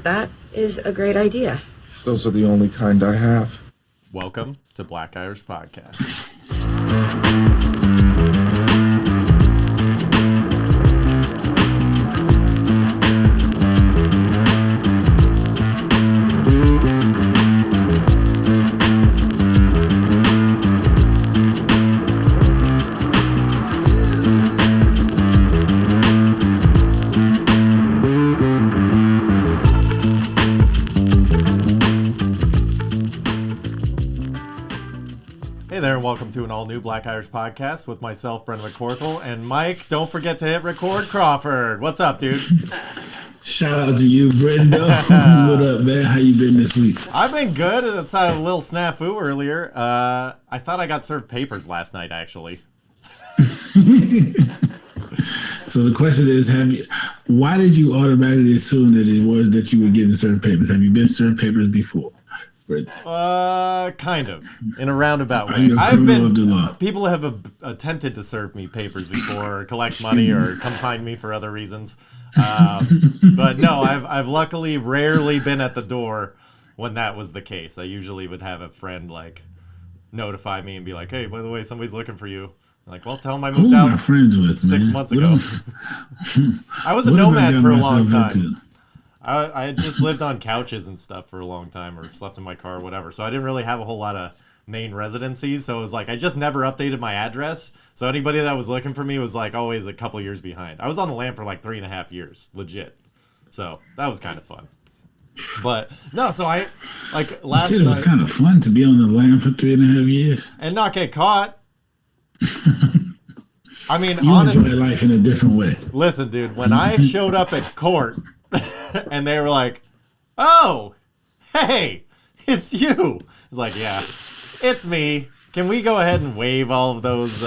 That is a great idea. Those are the only kind I have. Welcome to Black Irish Podcast. Hey there, and welcome to an all-new Black Irish Podcast with myself, Brendan McCorkle, and Mike, don't forget to hit record, Crawford. What's up, dude? Shout out to you, Brendan. What up, man? How you been this week? I've been good. It's had a little snafu earlier. I thought I got served papers last night, actually. So the question is, why did you automatically assume that it was that you were getting served papers? Have you been served papers before, Brendan? Kind of, in a roundabout Are way. you a criminal of the law? People have attempted to serve me papers before, or collect money, or come find me for other reasons. But no, I've luckily rarely been at the door when that was the case. I usually would have a friend like notify me and be like, "Hey, by the way, somebody's looking for you." I'm like, well, tell them I moved Who am I out friends with, 6 man? months ago. I was a nomad for a long time. I had just lived on couches and stuff for a long time, or slept in my car or whatever. So I didn't really have a whole lot of main residencies. So it was like I just never updated my address. So anybody that was looking for me was like always a couple years behind. I was on the lam for like 3.5 years, legit. So that was kind of fun. But no, so I like last night. It was kind of fun to be on the lam for 3.5 years and not get caught. I mean, you honestly, enjoy life in a different way. Listen, dude, when I showed up at court and they were like, "Oh, hey, it's you." I was like, "Yeah, it's me. Can we go ahead and waive all of those,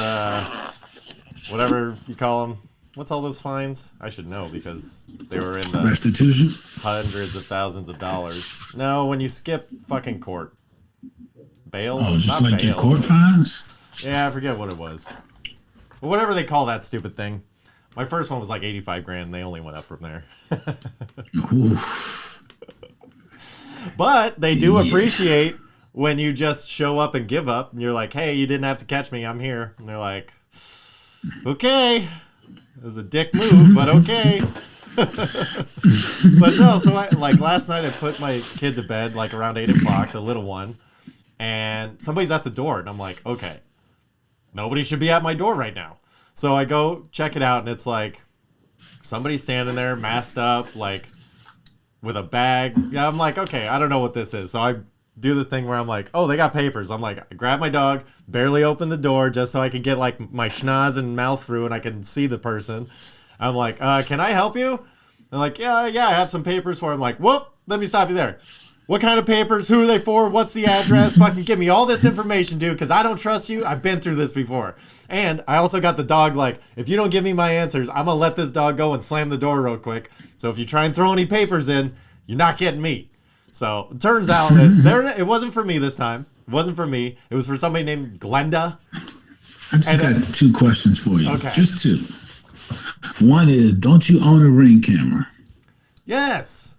whatever you call them? What's all those fines? I should know because they were in the Restitution? hundreds of thousands of dollars. No, when you skip fucking court. Bail? Oh, just Not like your bail. court fines? Yeah, I forget what it was. But whatever they call that stupid thing. My first one was like 85 grand and they only went up from there. But they do appreciate when you just show up and give up and you're like, "Hey, you didn't have to catch me, I'm here." And they're like, "Okay." It was a dick move, but okay. But no, so last night I put my kid to bed like around 8 o'clock, the little one, and somebody's at the door and I'm like, okay, nobody should be at my door right now. So I go check it out and it's like somebody standing there masked up, like with a bag. Yeah, I'm like, okay, I don't know what this is. So I do the thing where I'm like, oh, they got papers. I'm like, I grab my dog, barely open the door just so I can get like my schnoz and mouth through and I can see the person. I'm like, can I help you? They're like, yeah, I have some papers for him. I'm like, whoop, let me stop you there. What kind of papers? Who are they for? What's the address? Fucking give me all this information, dude, because I don't trust you. I've been through this before. And I also got the dog like, if you don't give me my answers, I'm going to let this dog go and slam the door real quick. So if you try and throw any papers in, you're not getting me. So it turns out that it wasn't for me this time. It wasn't for me. It was for somebody named Glenda. I just got two questions for you. Okay. Just two. One is, don't you own a Ring camera? Yes.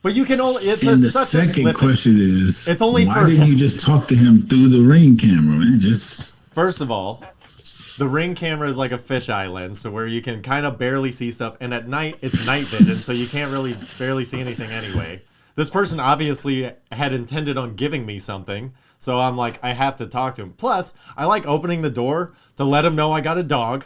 But you can only, it's and a the such second a, question is, it's only why didn't you just talk to him through the Ring camera, man? First of all, the Ring camera is like a fisheye lens, so where you can kind of barely see stuff, and at night, it's night vision, so you can't really barely see anything anyway. This person obviously had intended on giving me something, so I'm like, I have to talk to him. Plus, I like opening the door to let him know I got a dog,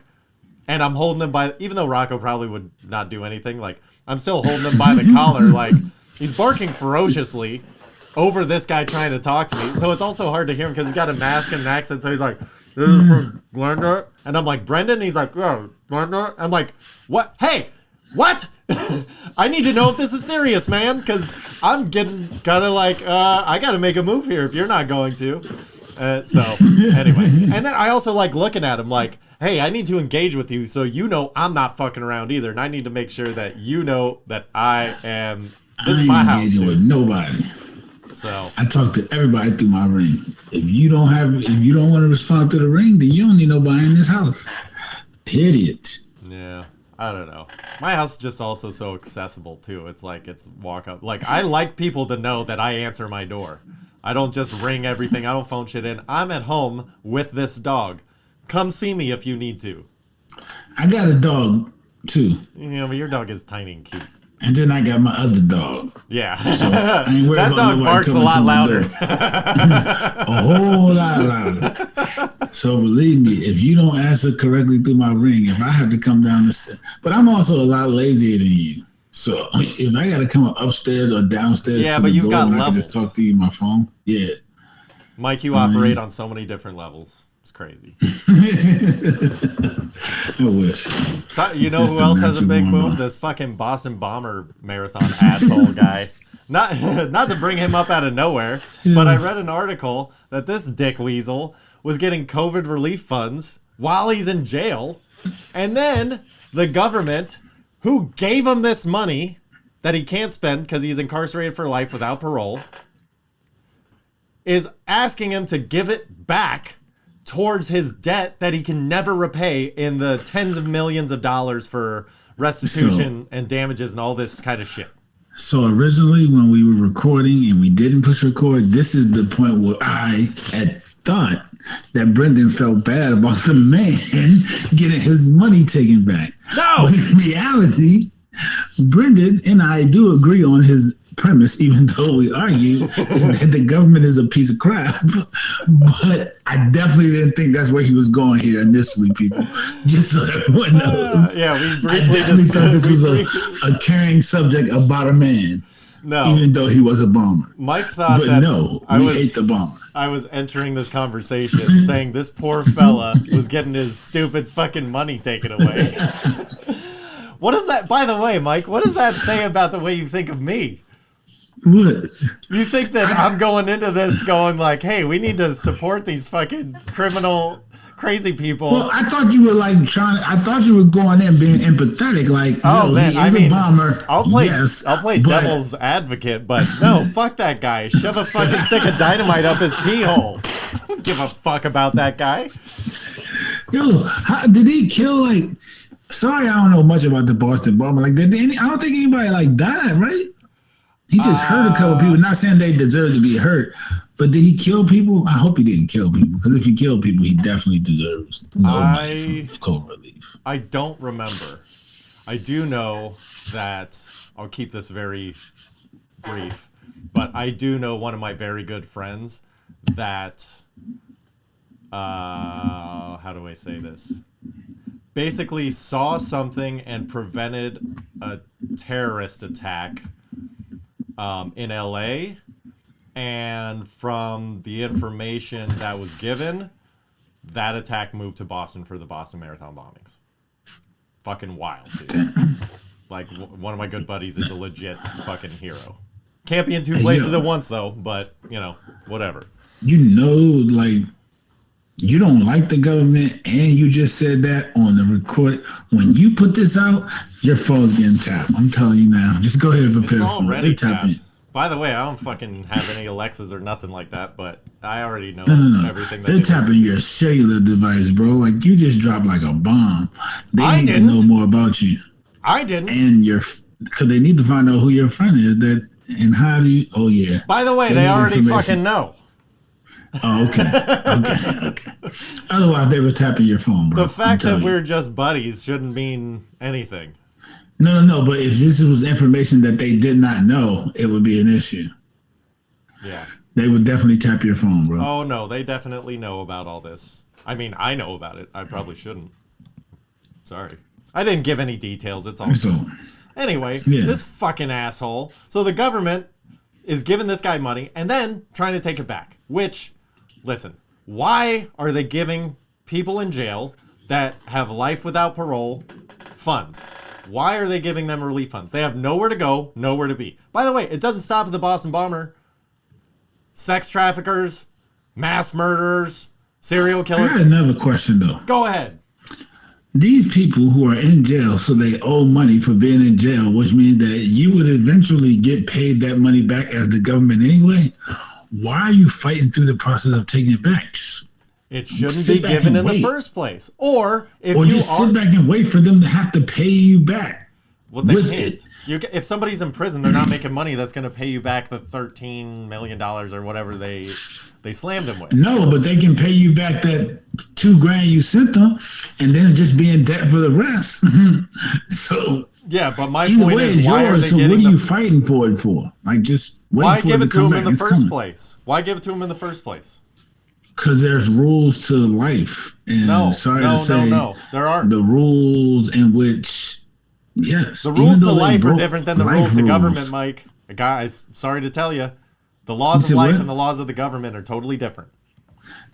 and I'm holding him by, even though Rocco probably would not do anything, like, I'm still holding him by the collar, like, he's barking ferociously over this guy trying to talk to me, so it's also hard to hear him because he's got a mask and an accent, so he's like, "This is from Glenda," and I'm like, "Brendan?" He's like, "Yeah, Glenda." I'm like, "What? Hey, what?" I need to know if this is serious, man, because I'm getting kind of like, I got to make a move here if you're not going to. So, anyway. And then I also like looking at him like, hey, I need to engage with you so you know I'm not fucking around either. And I need to make sure that you know that I am, this is my house, dude. With nobody. So I talk to everybody through my Ring. If you don't want to respond to the Ring, then you don't need nobody in this house. Period. Yeah. I don't know. My house is just also so accessible too. It's like it's walk up. Like I like people to know that I answer my door. I don't just ring everything. I don't phone shit in. I'm at home with this dog. Come see me if you need to. I got a dog too. You know, but your dog is tiny and cute. And then I got my other dog. Yeah. So I ain't worried That about dog nobody barks a coming lot to my louder. door. A whole lot louder. So believe me, if you don't answer correctly through my ring, if I have to come down the stairs, but I'm also a lot lazier than you. So if I got to come upstairs or downstairs, Yeah, to but the you've door got and I can levels. just talk to you on my phone. Yeah. Mike, you operate on so many different levels. It's crazy. I wish. You know Just who a else has a magic big wand. boom? This fucking Boston Bomber marathon asshole guy. Not to bring him up out of nowhere, but I read an article that this dick weasel was getting COVID relief funds while he's in jail, and then the government, who gave him this money that he can't spend because he's incarcerated for life without parole, is asking him to give it back towards his debt that he can never repay in the tens of millions of dollars for restitution and damages and all this kind of shit. So originally when we were recording and we didn't push record, this is the point where I had thought that Brendan felt bad about the man getting his money taken back. No! But in reality, Brendan and I do agree on his premise, even though we argue, is that the government is a piece of crap. But I definitely didn't think that's where he was going here initially, people. Just so everyone knows. Yeah, we I briefly definitely thought this was discussed. a caring subject about a man, No, even though he was a bomber. Mike thought But that no, we hate the bomber. I was entering this conversation saying this poor fella was getting his stupid fucking money taken away. What does that, by the way, Mike, what does that say about the way you think of me? What? You think that I'm going into this going like, hey, we need to support these fucking criminal, crazy people. Well, I thought you were like I thought you were going in being empathetic, like, Oh yo, man, he I is mean, a bomber. I'll play but devil's advocate, but no, fuck that guy. Shove a fucking stick of dynamite up his pee hole. I don't give a fuck about that guy. Yo, how, did he kill like? Sorry, I don't know much about the Boston bomber. Like, I don't think anybody like died, right? He just hurt a couple people. Not saying they deserve to be hurt, but did he kill people? I hope he didn't kill people, because if he killed people, he definitely deserves no money from COVID relief. I don't remember. I do know that I'll keep this very brief, but I do know one of my very good friends that how do I say this? Basically saw something and prevented a terrorist attack in LA, and from the information that was given, that attack moved to Boston for the Boston Marathon bombings. Fucking wild, dude. Like, one of my good buddies is a legit fucking hero. Can't be in two places at once, though, but, you know, whatever. You know, like, you don't like the government, and you just said that on the record. When you put this out, your phone's getting tapped. I'm telling you now. Just go ahead and prepare It's for it. already They tap tapped. in. By the way, I don't fucking have any Alexas or nothing like that, but I already know No. everything that They're they tapping listen your to. cellular device, bro. Like, you just dropped like a bomb. They I need didn't. to know more about you. I didn't. And because they need to find out who your friend is. And how do you? Oh yeah. By the way, They they need already information. fucking know. Oh okay. Otherwise, they were tapping your phone, bro. The fact that I'm telling you. we're just buddies shouldn't mean anything. No. But if this was information that they did not know, it would be an issue. Yeah. They would definitely tap your phone, bro. Oh no, they definitely know about all this. I mean, I know about it. I probably shouldn't. Sorry. I didn't give any details. It's all So, Anyway, Yeah. this fucking asshole. So the government is giving this guy money and then trying to take it back. Which, listen, why are they giving people in jail that have life without parole funds? Why are they giving them relief funds? They have nowhere to go, nowhere to be. By the way, it doesn't stop at the Boston bomber. Sex traffickers, mass murderers, serial I killers. got another question though. Go ahead. These people who are in jail, so they owe money for being in jail, which means that you would eventually get paid that money back as the government anyway. Why are you fighting through the process of taking it back? It shouldn't be Sit back given and in the wait. first place. Or if Or you just are, sit back and wait for them to have to pay you back. well, they with can't. it. If somebody's in prison, they're not making money that's going to pay you back the $13 million or whatever they slammed him with. No, but they can pay you back that $2,000 you sent them, and then just be in debt for the rest. So Yeah, but my either point way, is, it's why are yours. they So what are getting you fighting for it for? Like just why wait for give it it to to come him in back. the It's first coming. place? Why give it to him in the first place? Because there's rules to life, and No, sorry no, to say, no. There aren't. the rules in which, yes, The rules even to though they life are broke different than the life rules to rules. government, Mike. Guys, sorry to tell you, the laws You of said life what? and the laws of the government are totally different.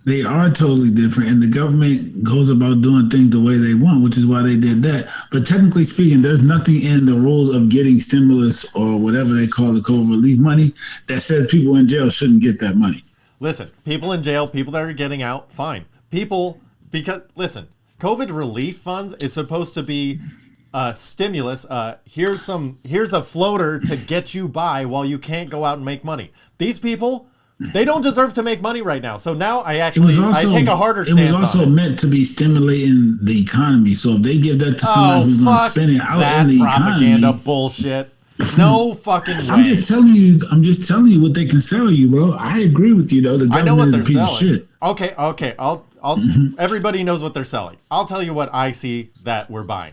They are totally different, and the government goes about doing things the way they want, which is why they did that. But technically speaking, there's nothing in the rules of getting stimulus or whatever they call the COVID relief money that says people in jail shouldn't get that money. Listen, people in jail, people that are getting out, fine. Listen, COVID relief funds is supposed to be stimulus. Here's a floater to get you by while you can't go out and make money. These people, they don't deserve to make money right now. So now I take a harder stance on it. It was also meant to be stimulating the economy. So if they give that to somebody who's going to spend it out in the propaganda economy, bullshit. No fucking way. I'm just telling you what they can sell you, bro. I agree with you though. The I know what government is they're a piece selling. of shit. Okay. I'll. Everybody knows what they're selling. I'll tell you what I see that we're buying.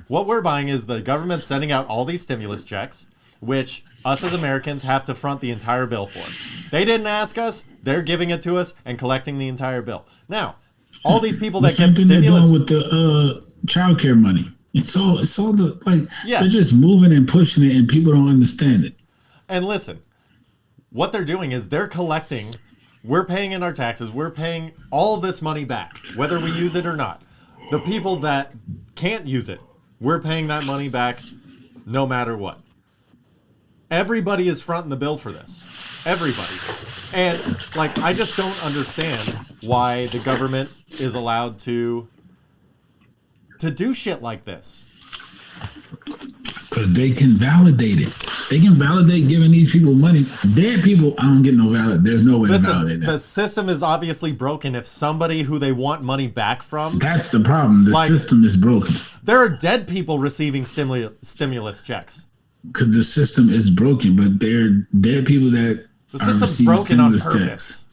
What we're buying is the government sending out all these stimulus checks, which us as Americans have to front the entire bill for. They didn't ask us. They're giving it to us and collecting the entire bill. Now, all these people that get stimulus with the child care money. It's all the Yes. They're just moving and pushing it, and people don't understand it. And listen, what they're doing is they're collecting, we're paying in our taxes, we're paying all of this money back, whether we use it or not. The people that can't use it, we're paying that money back no matter what. Everybody is fronting the bill for this. Everybody. And, I just don't understand why the government is allowed to do shit like this. Because they can validate it. They can validate giving these people money. Dead people, I don't get no valid. There's no way to validate that. The system is obviously broken if somebody who they want money back from. That's the problem. The system is broken. There are dead people receiving stimulus checks. Because the system is broken, but they're dead people that the system's broken on purpose.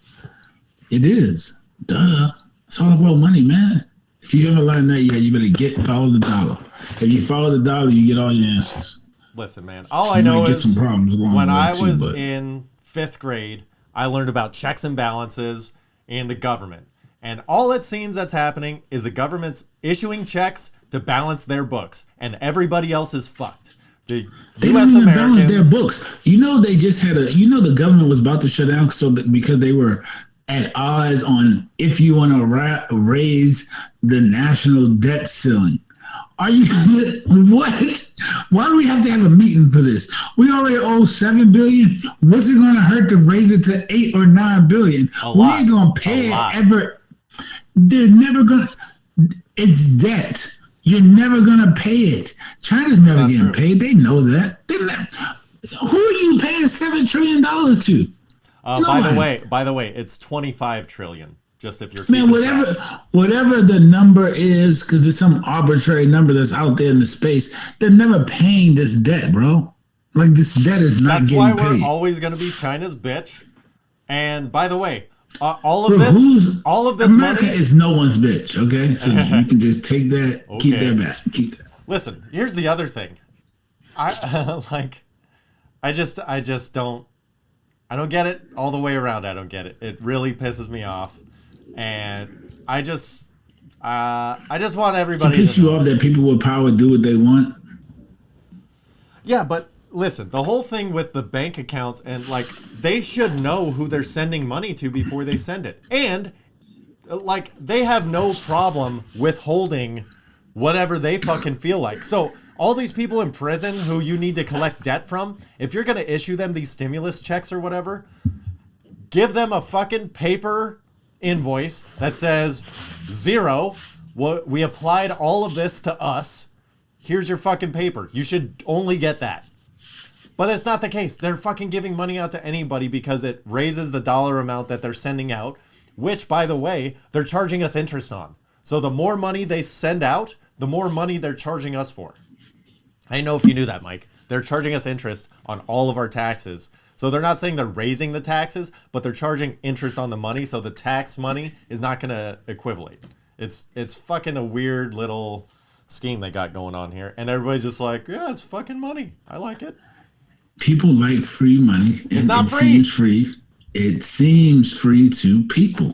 It is. Duh. It's all about money, man. If you haven't learned that yet, you better follow the dollar. If you follow the dollar, you get all your answers. Listen, man. All I know is when I was in in 5th grade, I learned about checks and balances in the government. And all it seems that's happening is the government's issuing checks to balance their books, and everybody else is fucked. The They U.S. don't even Americans, balance their books. They just had the government was about to shut down because they were at odds on if you want to raise the national debt ceiling. Are you what? Why do we have to have a meeting for this? We already owe $7 billion. What's it going to hurt to raise it to $8 or $9 billion? We ain't going to pay it ever. They're never going to. It's debt. You're never going to pay it. China's never getting paid. They know that. Who are you paying $7 trillion to? by the way, it's 25 trillion. Just if you're keeping whatever the number is, because it's some arbitrary number that's out there in the space. They're never paying this debt, bro. This debt is not getting paid. That's why we're always going to be China's bitch. And by the way, all of this America money is no one's bitch. Okay, so you can just take that, keep that back, keep that. Listen, here's the other thing. I don't get it all the way around. I don't get it. It really pisses me off. And I just want everybody to piss you off that people with power do what they want. Yeah, but listen, the whole thing with the bank accounts and they should know who they're sending money to before they send it. And they have no problem withholding whatever they fucking feel like. So all these people in prison who you need to collect debt from, if you're going to issue them these stimulus checks or whatever, give them a fucking paper invoice that says 0. We applied all of this to us. Here's your fucking paper. You should only get that. But that's not the case. They're fucking giving money out to anybody because it raises the dollar amount that they're sending out, which, by the way, they're charging us interest on. So the more money they send out, the more money they're charging us for. I don't know if you knew that, Mike. They're charging us interest on all of our taxes. So they're not saying they're raising the taxes, but they're charging interest on the money, so the tax money is not going to equivalate. It's fucking a weird little scheme they got going on here. And everybody's just like, yeah, it's fucking money. I like it. People like free money. It's not free. Seems free. It seems free to people.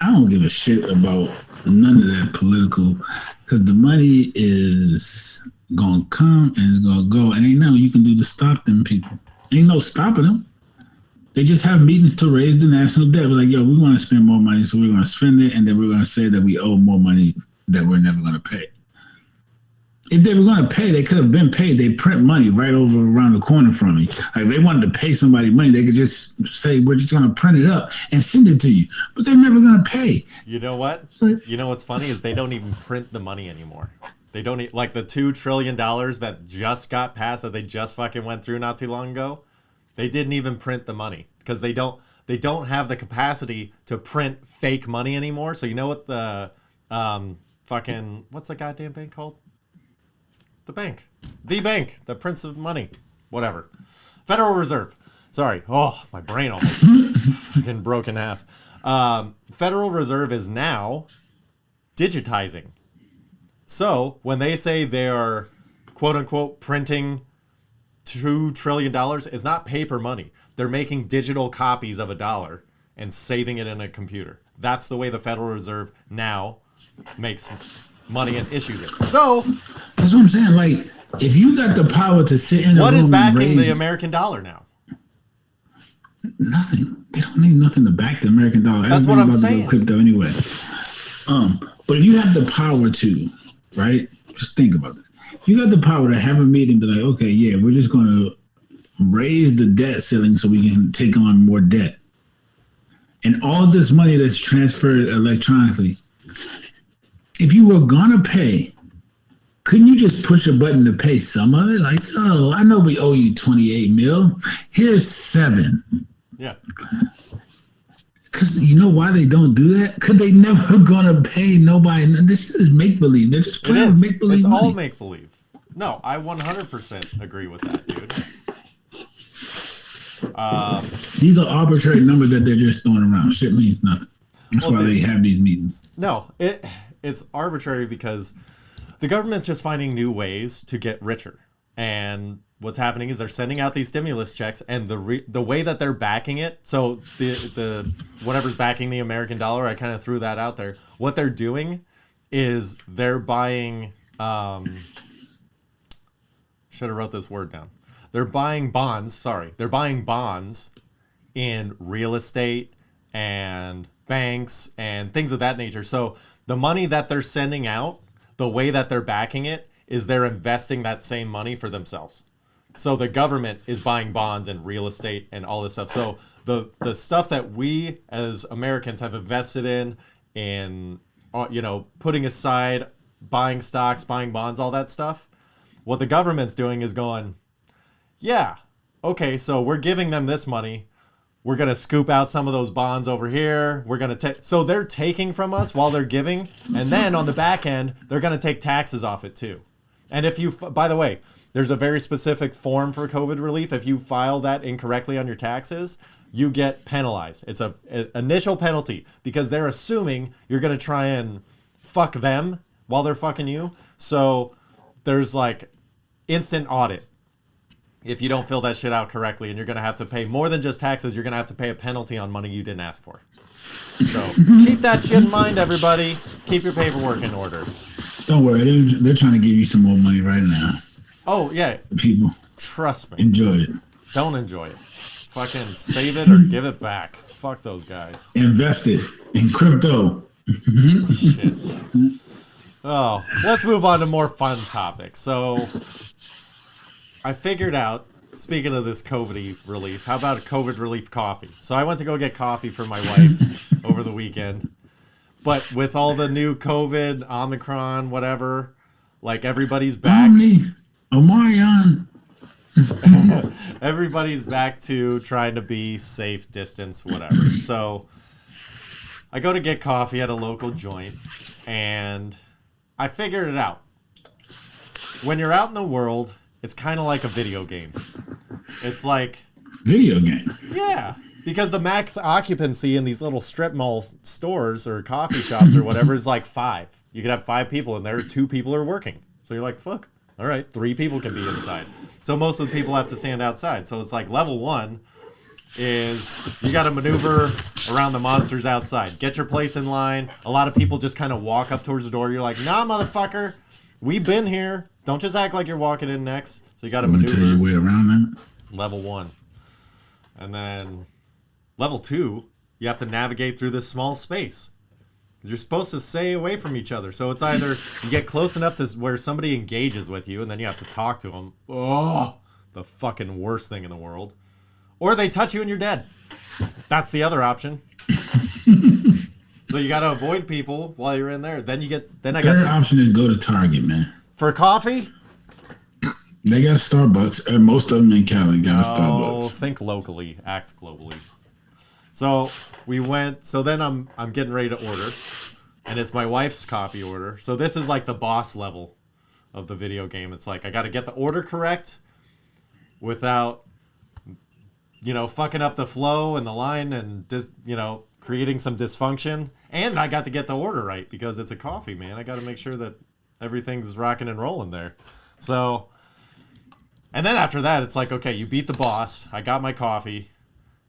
I don't give a shit about none of that political, because the money is going to come and it's going to go. And ain't nothing you can do to stop them people. Ain't no stopping them. They just have meetings to raise the national debt. We're like, yo, we want to spend more money, so we're going to spend it, and then we're going to say that we owe more money that we're never going to pay. If they were going to pay, they could have been paid. They print money right over around the corner from me. Like, if they wanted to pay somebody money, they could just say, we're just going to print it up and send it to you. But they're never going to pay. You know what? You know what's funny is they don't even print the money anymore. They don't like the $2 trillion that just got passed, that they just fucking went through not too long ago. They didn't even print the money because they don't have the capacity to print fake money anymore. So you know what the fucking, what's the goddamn bank called? The bank that prints of money, whatever. Federal Reserve. Sorry. Oh, my brain almost fucking broke in half. Federal Reserve is now digitizing. So when they say they are, quote unquote, printing $2 trillion, it's not paper money. They're making digital copies of $1 and saving it in a computer. That's the way the Federal Reserve now makes money and issues it. So that's what I'm saying. Like, if you got the power to sit in what a room is backing and raise the American dollar now? Nothing. They don't need nothing to back the American dollar. That's what I'm saying. Crypto anyway. But if you have the power to, right? Just think about this. If you got the power to have a meeting, be like, okay, yeah, we're just going to raise the debt ceiling so we can take on more debt, and all this money that's transferred electronically. If you were gonna pay, couldn't you just push a button to pay some of it? Like, oh, I know we owe you 28 mil. Here's 7. Yeah. Because you know why they don't do that? Because they never gonna pay nobody. This is make believe. They're just playing with make believe. It's money. all make believe. No, I 100% agree with that, dude. These are arbitrary numbers that they're just throwing around. Shit means nothing. That's why they have these meetings. No, it's arbitrary because the government's just finding new ways to get richer. And what's happening is they're sending out these stimulus checks, and the way that they're backing it. So the whatever's backing the American dollar, I kind of threw that out there. What they're doing is they're buying. Should have wrote this word down. They're buying bonds. Sorry, they're buying bonds in real estate and banks and things of that nature. So the money that they're sending out, the way that they're backing it is they're investing that same money for themselves. So the government is buying bonds and real estate and all this stuff. So the stuff that we as Americans have invested in, putting aside, buying stocks, buying bonds, all that stuff, what the government's doing is going, yeah, okay, so we're giving them this money. We're going to scoop out some of those bonds over here. We're going to take, so they're taking from us while they're giving. And then on the back end, they're going to take taxes off it too. And if you, by the way, there's a very specific form for COVID relief. If you file that incorrectly on your taxes, you get penalized. It's an initial penalty because they're assuming you're going to try and fuck them while they're fucking you. So there's like instant audit if you don't fill that shit out correctly, and you're going to have to pay more than just taxes. You're going to have to pay a penalty on money you didn't ask for. So keep that shit in mind, everybody. Keep your paperwork in order. Don't worry, they're trying to give you some more money right now. Oh, yeah. People. Trust me. Enjoy it. Don't enjoy it. Fucking save it or give it back. Fuck those guys. Invest it in crypto. Shit. Oh, let's move on to more fun topics. So I figured out, speaking of this COVID relief, how about a COVID relief coffee? So I went to go get coffee for my wife over the weekend. But with all the new COVID, Omicron, whatever, like everybody's back. Omarion. Everybody's back to trying to be safe distance, whatever. So I go to get coffee at a local joint, and I figured it out. When you're out in the world, it's kind of like a video game. It's like... Video game? Yeah. Because the max occupancy in these little strip mall stores or coffee shops or whatever is like 5. You could have 5 people in there, 2 people are working. So you're like, fuck. All right, 3 people can be inside. So most of the people have to stand outside. So it's like level 1 is you got to maneuver around the monsters outside. Get your place in line. A lot of people just kind of walk up towards the door. You're like, nah, motherfucker. We've been here. Don't just act like you're walking in next. So you got to maneuver. Tell your way around that. Level 1. And then level 2, you have to navigate through this small space. You're supposed to stay away from each other. So it's either you get close enough to where somebody engages with you and then you have to talk to them. Oh, the fucking worst thing in the world. Or they touch you and you're dead. That's the other option. So you got to avoid people while you're in there. Then I got Third option is go to Target, man. For coffee? They got Starbucks. And most of them in Cali got Starbucks. Oh, think locally, act globally. So we went. So then I'm getting ready to order, and it's my wife's coffee order. So this is like the boss level of the video game. It's like I got to get the order correct without, fucking up the flow and the line and creating some dysfunction. And I got to get the order right because it's a coffee, man. I got to make sure that everything's rocking and rolling there. So, and then after that, it's like, okay, you beat the boss. I got my coffee.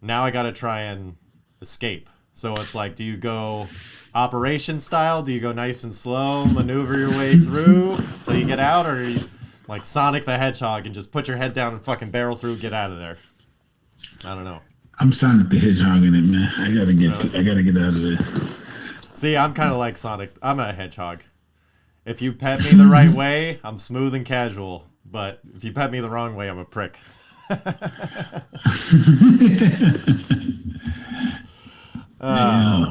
Now I got to try and escape. So it's like, do you go operation style? Do you go nice and slow, maneuver your way through till you get out? Or you like Sonic the Hedgehog and just put your head down and fucking barrel through, get out of there? I don't know. I'm Sonic the Hedgehog in it, man. I gotta get out of there. See, I'm kind of like Sonic. I'm a hedgehog. If you pet me the right way, I'm smooth and casual. But if you pet me the wrong way, I'm a prick. Yeah,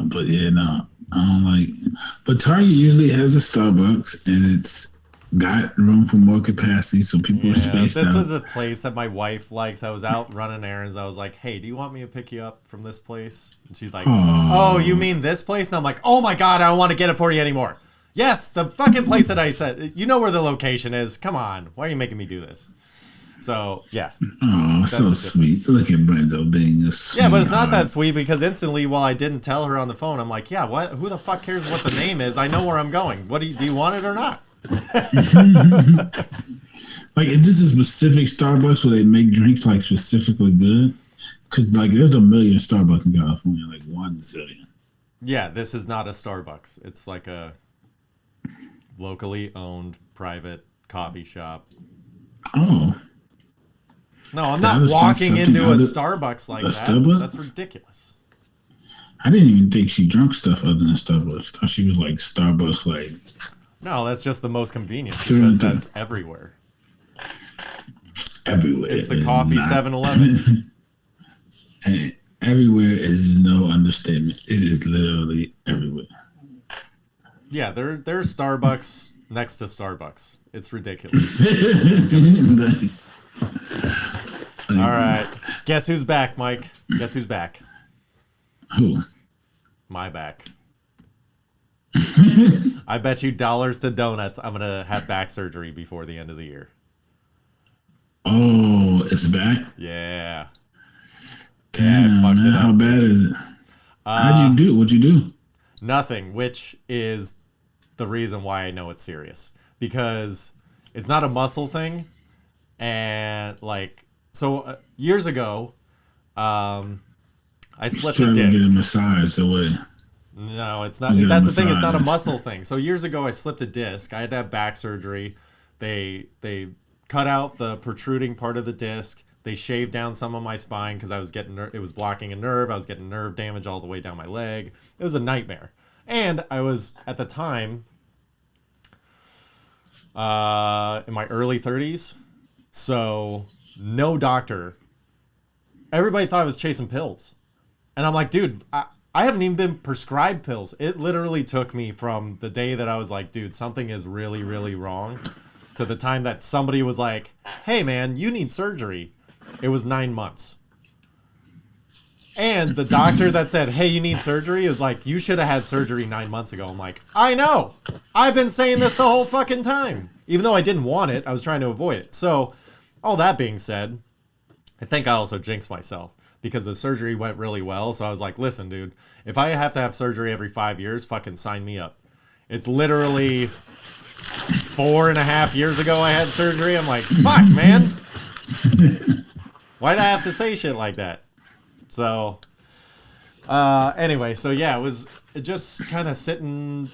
but yeah, no, I don't like. But Target usually has a Starbucks, and it's got room for more capacity, so people are spaced out. This was a place that my wife likes. I was out running errands. I was like, "Hey, do you want me to pick you up from this place?" And she's like, "Oh, you mean this place?" And I'm like, "Oh my god, I don't want to get it for you anymore." Yes, the fucking place that I said. You know where the location is. Come on, why are you making me do this? So, yeah. Oh, so sweet. Look at Brendo being a sweet. Yeah, but it's not that sweet because instantly, while I didn't tell her on the phone, I'm like, yeah, what? Who the fuck cares what the name is? I know where I'm going. What do you want it or not? Like, is this a specific Starbucks where they make drinks, like, specifically good? Because, like, there's a million Starbucks in California, like 1 zillion. Yeah, this is not a Starbucks. It's like a locally owned private coffee shop. Oh. No, I'm not walking into a Starbucks like that. Starbucks? That's ridiculous. I didn't even think she drunk stuff other than Starbucks. I thought she was like Starbucks, like. No, that's just the most convenient because that's everywhere. Everywhere. It's the coffee 7-Eleven. And everywhere is no understatement. It is literally everywhere. Yeah, there's Starbucks next to Starbucks. It's ridiculous. All right. Guess who's back, Mike? Guess who's back? Who? My back. I bet you dollars to donuts I'm going to have back surgery before the end of the year. Oh, it's back? Yeah. Damn, yeah, man, how bad is it? How'd you do? What'd you do? Nothing, which is the reason why I know it's serious. Because it's not a muscle thing. And, like, so years ago, I slipped a disc. Trying to get a massage away. No, it's not. That's the thing. It's not a muscle thing. So years ago, I slipped a disc. I had to have back surgery. They cut out the protruding part of the disc. They shaved down some of my spine because I was getting it was blocking a nerve. I was getting nerve damage all the way down my leg. It was a nightmare. And I was at the time in my early 30s. So no doctor. Everybody thought I was chasing pills. And I'm like, dude, I haven't even been prescribed pills. It literally took me from the day that I was like, dude, something is really, really wrong, to the time that somebody was like, hey, man, you need surgery. It was 9 months. And the doctor that said, hey, you need surgery is like, you should have had surgery 9 months ago. I'm like, I know. I've been saying this the whole fucking time. Even though I didn't want it, I was trying to avoid it. So, all that being said, I think I also jinxed myself because the surgery went really well. So I was like, listen, dude, if I have to have surgery every 5 years, fucking sign me up. It's literally 4.5 years ago I had surgery. I'm like, fuck, man. Why'd I have to say shit like that? So, anyway, so yeah, it was just kind of sitting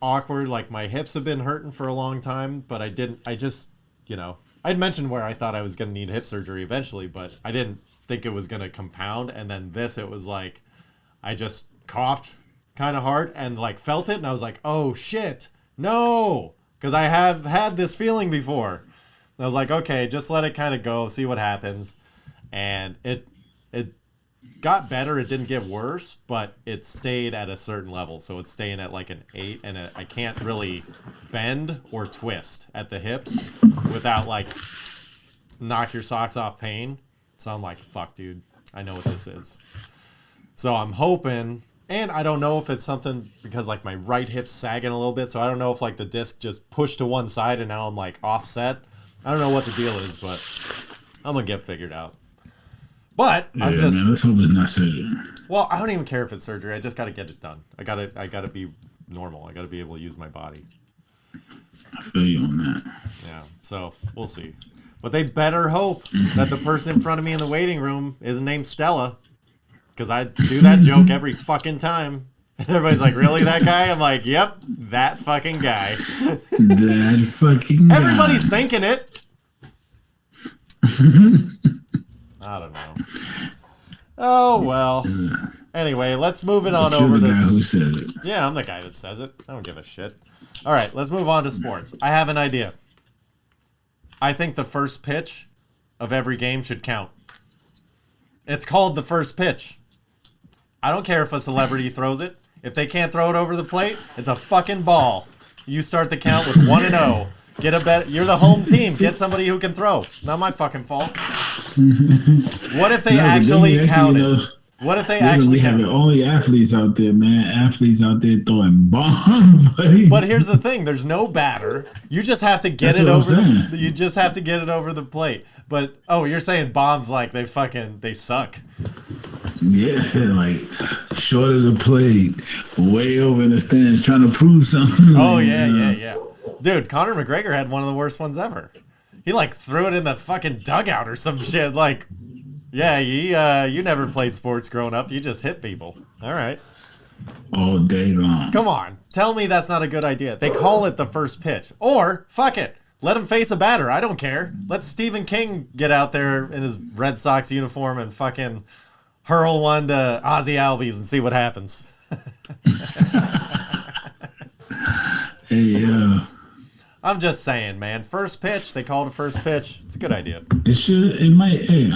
awkward. Like, my hips have been hurting for a long time, but I'd mentioned where I thought I was going to need hip surgery eventually, but I didn't think it was going to compound. And then it was like, I just coughed kind of hard and like felt it. And I was like, oh shit, no. Because I have had this feeling before. And I was like, okay, just let it kind of go, see what happens. And it got better. It didn't get worse, but it stayed at a certain level. So it's staying at like an 8, and I can't really bend or twist at the hips without like knock your socks off pain. So I'm like, fuck, dude, I know what this is. So I'm hoping, and I don't know if it's something because like my right hip's sagging a little bit. So I don't know if like the disc just pushed to one side and now I'm like offset. I don't know what the deal is, but I'm gonna get figured out. But yeah, man, let's hope it's not surgery. Well, I don't even care if it's surgery. I just got to get it done. I gotta be normal. I gotta be able to use my body. I feel you on that. Yeah. So we'll see. But they better hope that the person in front of me in the waiting room isn't named Stella, because I do that joke every fucking time. And everybody's like, "Really, that guy?" I'm like, "Yep, that fucking guy." That fucking guy. Everybody's thinking it. I don't know. Oh, well. Anyway, let's move it on over the this. Guy who says it. Yeah, I'm the guy that says it. I don't give a shit. All right, let's move on to sports. I have an idea. I think the first pitch of every game should count. It's called the first pitch. I don't care if a celebrity throws it. If they can't throw it over the plate, it's a fucking ball. You start the count with 1-0. Get a bet. You're the home team. Get somebody who can throw. Not my fucking fault. What if they actually counted? What if they actually have only athletes out there, man? Athletes out there throwing bombs, buddy. But here's the thing: there's no batter. You just have to get it over. You just have to get it over the plate. But you're saying bombs like they suck. Yeah, like short of the plate, way over in the stands, trying to prove something. Oh yeah. Dude, Conor McGregor had one of the worst ones ever. He like threw it in the fucking dugout or some shit. Like, yeah, you never played sports growing up. You just hit people. All right. All day long. Come on. Tell me that's not a good idea. They call it the first pitch. Or, fuck it. Let him face a batter. I don't care. Let Stephen King get out there in his Red Sox uniform and fucking hurl one to Ozzy Albies and see what happens. Hey, I'm just saying, man. First pitch. They call it a first pitch. It's a good idea. It should. It might. Hey,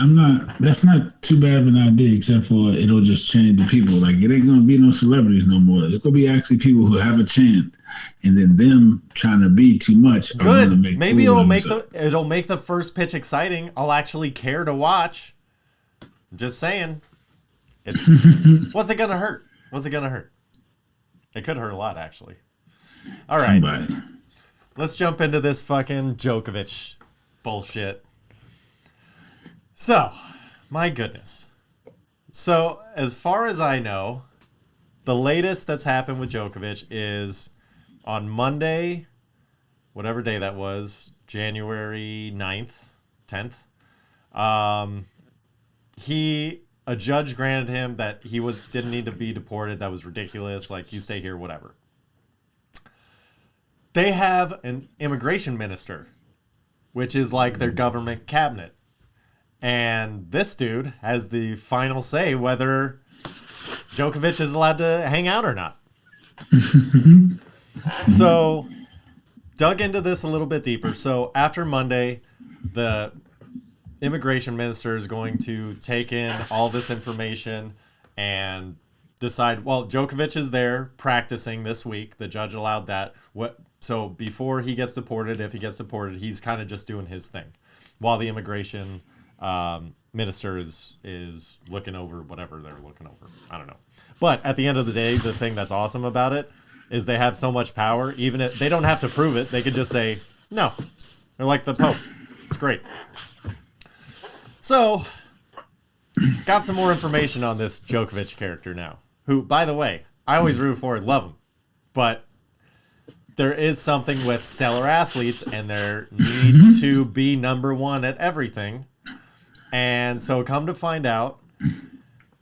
that's not too bad of an idea, except for it'll just change the people. Like, it ain't gonna be no celebrities no more. It's gonna be actually people who have a chance, and then them trying to be too much. Good. Maybe it'll make the first pitch exciting. I'll actually care to watch. I'm just saying. It's what's it gonna hurt? What's it gonna hurt? It could hurt a lot, actually. All right. Somebody. Let's jump into this fucking Djokovic bullshit. So, my goodness. So, as far as I know, the latest that's happened with Djokovic is on Monday, whatever day that was, January 9th, 10th. A judge granted him that he didn't need to be deported. That was ridiculous. Like, you stay here, whatever. They have an immigration minister, which is like their government cabinet. And this dude has the final say whether Djokovic is allowed to hang out or not. So, dug into this a little bit deeper. So, after Monday, the immigration minister is going to take in all this information and decide, well, Djokovic is there practicing this week. The judge allowed that. So before he gets deported, if he gets deported, he's kind of just doing his thing while the immigration minister is looking over whatever they're looking over. I don't know. But at the end of the day, the thing that's awesome about it is they have so much power. Even if they don't have to prove it, they could just say no. They're like the Pope. It's great. So, got some more information on this Djokovic character now. Who, by the way, I always root for and love him. But there is something with stellar athletes and their need to be number one at everything. And so come to find out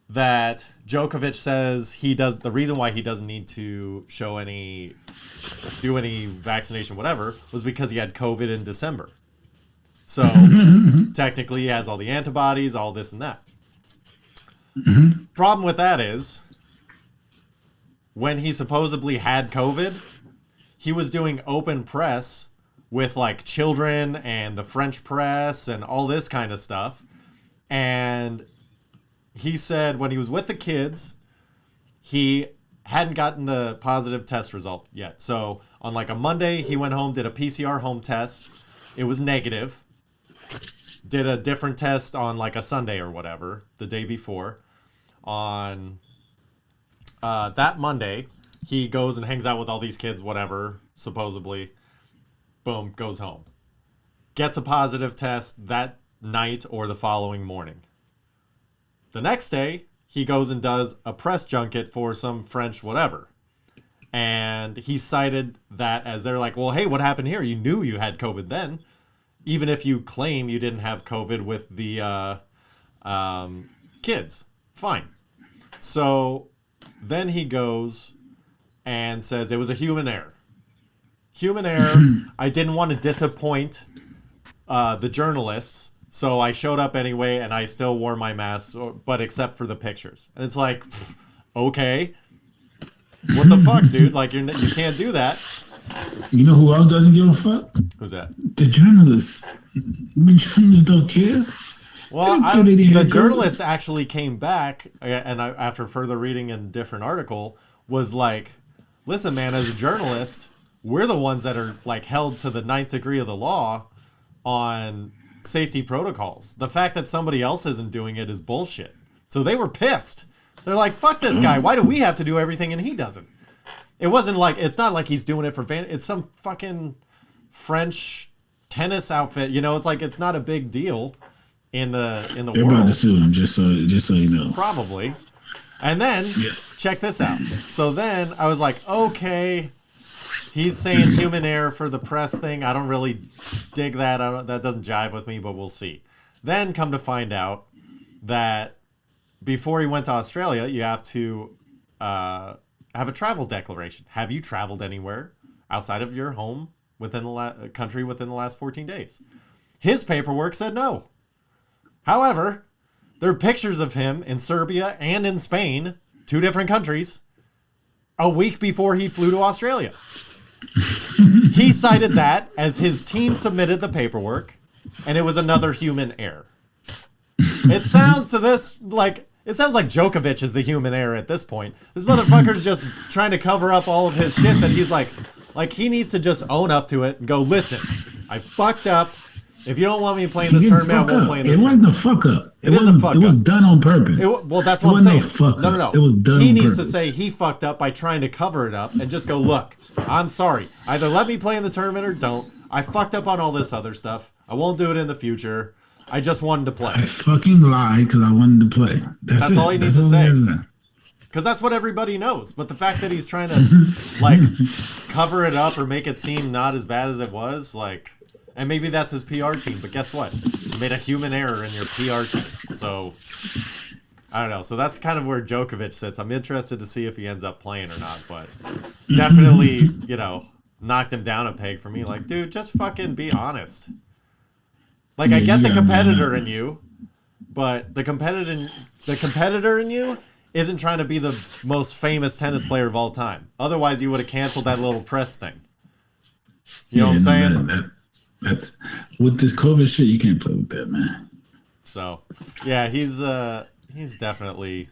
that Djokovic says the reason why he doesn't need to do any vaccination, whatever, was because he had COVID in December. So technically he has all the antibodies, all this and that. Problem with that is when he supposedly had COVID, he was doing open press with like children and the French press and all this kind of stuff. And he said when he was with the kids, he hadn't gotten the positive test result yet. So on like a Monday, he went home, did a PCR home test. It was negative. Did a different test on like a Sunday or whatever, the day before. On that Monday, he goes and hangs out with all these kids, whatever, supposedly. Boom, goes home. Gets a positive test that night or the following morning. The next day, he goes and does a press junket for some French whatever. And he cited that as they're like, well, hey, what happened here? You knew you had COVID then. Even if you claim you didn't have COVID with the kids. Fine. So then he goes and says it was a human error. Human error. I didn't want to disappoint the journalists, so I showed up anyway, and I still wore my mask, but except for the pictures. And it's like, okay, what the fuck, dude? Like, you can't do that. You know who else doesn't give a fuck? Who's that? The journalists. The journalists don't care. Well, the journalist actually came back, and after further reading a different article, was like, listen, man, as a journalist, we're the ones that are like held to the 9th degree of the law on safety protocols. The fact that somebody else isn't doing it is bullshit. So they were pissed. They're like, fuck this guy. Why do we have to do everything and he doesn't? It's not like he's doing it for it's some fucking French tennis outfit. You know, it's like, it's not a big deal in the They're world. about to sue him, just so you know. Probably. And then, check this out. So then I was like, okay, he's saying human error for the press thing. I don't really dig that. That doesn't jive with me, but we'll see. Then come to find out that before he went to Australia, you have to have a travel declaration. Have you traveled anywhere outside of your home within the country within the last 14 days? His paperwork said no. However, there are pictures of him in Serbia and in Spain, 2 different countries, a week before he flew to Australia. He cited that as his team submitted the paperwork, and it was another human error. It sounds like Djokovic is the human error at this point. This motherfucker's just trying to cover up all of his shit that he's like he needs to just own up to it and go, listen, I fucked up. If you don't want me playing this tournament, I won't play in this tournament. It wasn't a fuck up. It is a fuck up. It was done on purpose. Well, that's what I'm saying. No. It was done He on needs purpose. to say he fucked up by trying to cover it up and just go, look, I'm sorry. Either let me play in the tournament or don't. I fucked up on all this other stuff. I won't do it in the future. I just wanted to play. I fucking lied because I wanted to play. That's all he needs to say. Because that's what everybody knows. But the fact that he's trying to, like, cover it up or make it seem not as bad as it was, like... And maybe that's his PR team, but guess what? You made a human error in your PR team. So, I don't know. So that's kind of where Djokovic sits. I'm interested to see if he ends up playing or not, but definitely, knocked him down a peg for me. Like, dude, just fucking be honest. Like, I get the competitor in you, but the competitor in you isn't trying to be the most famous tennis player of all time. Otherwise, you would have canceled that little press thing. You know what I'm saying? That's with this COVID shit, you can't play with that, man. So, yeah, he's definitely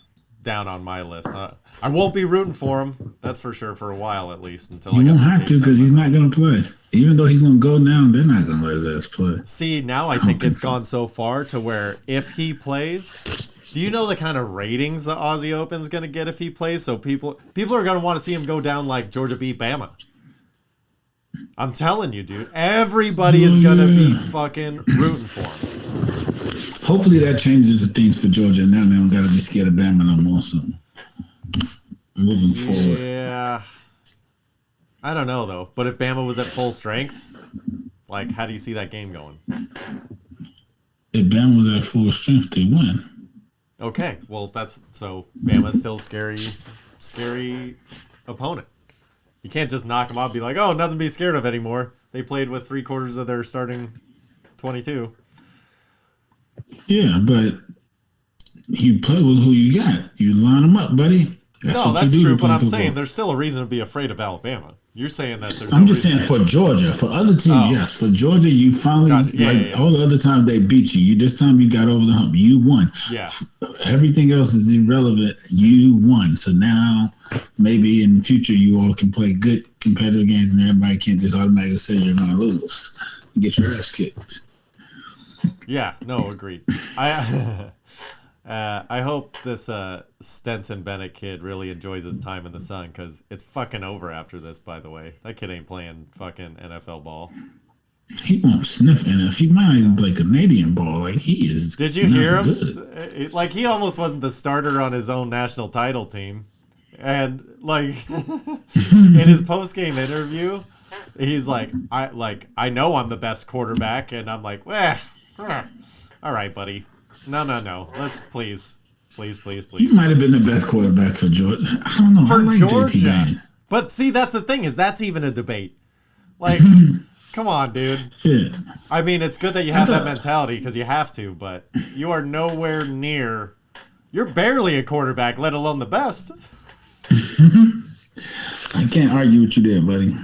down on my list. I won't be rooting for him. That's for sure for a while at least until You I won't get have to because he's not going to play. Even though he's going to go down, they're not going to let his ass play. See, now I think it's gone so far to where if he plays, do you know the kind of ratings the Aussie Open's going to get if he plays? So people are going to want to see him go down like Georgia beat Bama. I'm telling you, dude. Everybody is going to be fucking rooting for him. Hopefully that changes things for Georgia. Now they don't got to be scared of Bama no more. So moving forward. Yeah. I don't know, though. But if Bama was at full strength, like, how do you see that game going? If Bama was at full strength, they win. Okay. Well, so Bama's still scary opponent. You can't just knock them out and be like, oh, nothing to be scared of anymore. They played with 3/4 of their starting 22. Yeah, but you play with who you got. You line them up, buddy. That's true, but I'm saying there's still a reason to be afraid of Alabama. You're saying that there's I'm just saying for Georgia. For other teams, yes. For Georgia, you finally, all the other times they beat you. This time you got over the hump. You won. Yeah. Everything else is irrelevant. You won. So now maybe in the future you all can play good competitive games and everybody can't just automatically say you're going to lose. You get your ass kicked. Yeah, no, agreed. I hope this Stenson Bennett kid really enjoys his time in the sun because it's fucking over after this, by the way. That kid ain't playing fucking NFL ball. He won't sniff NFL. He might even play Canadian ball. Like, he is. Did you hear him? Good. Like, he almost wasn't the starter on his own national title team. And, like, in his post-game interview, he's like, I know I'm the best quarterback. And I'm like, all right, buddy. No. Let's please. You might have been the best quarterback for Georgia. I don't know. For like Georgia. But see, that's the thing, is that's even a debate. Like, come on, dude. Yeah. I mean, it's good that you have that mentality because you have to, but you are nowhere near. You're barely a quarterback, let alone the best. I can't argue with you there, buddy.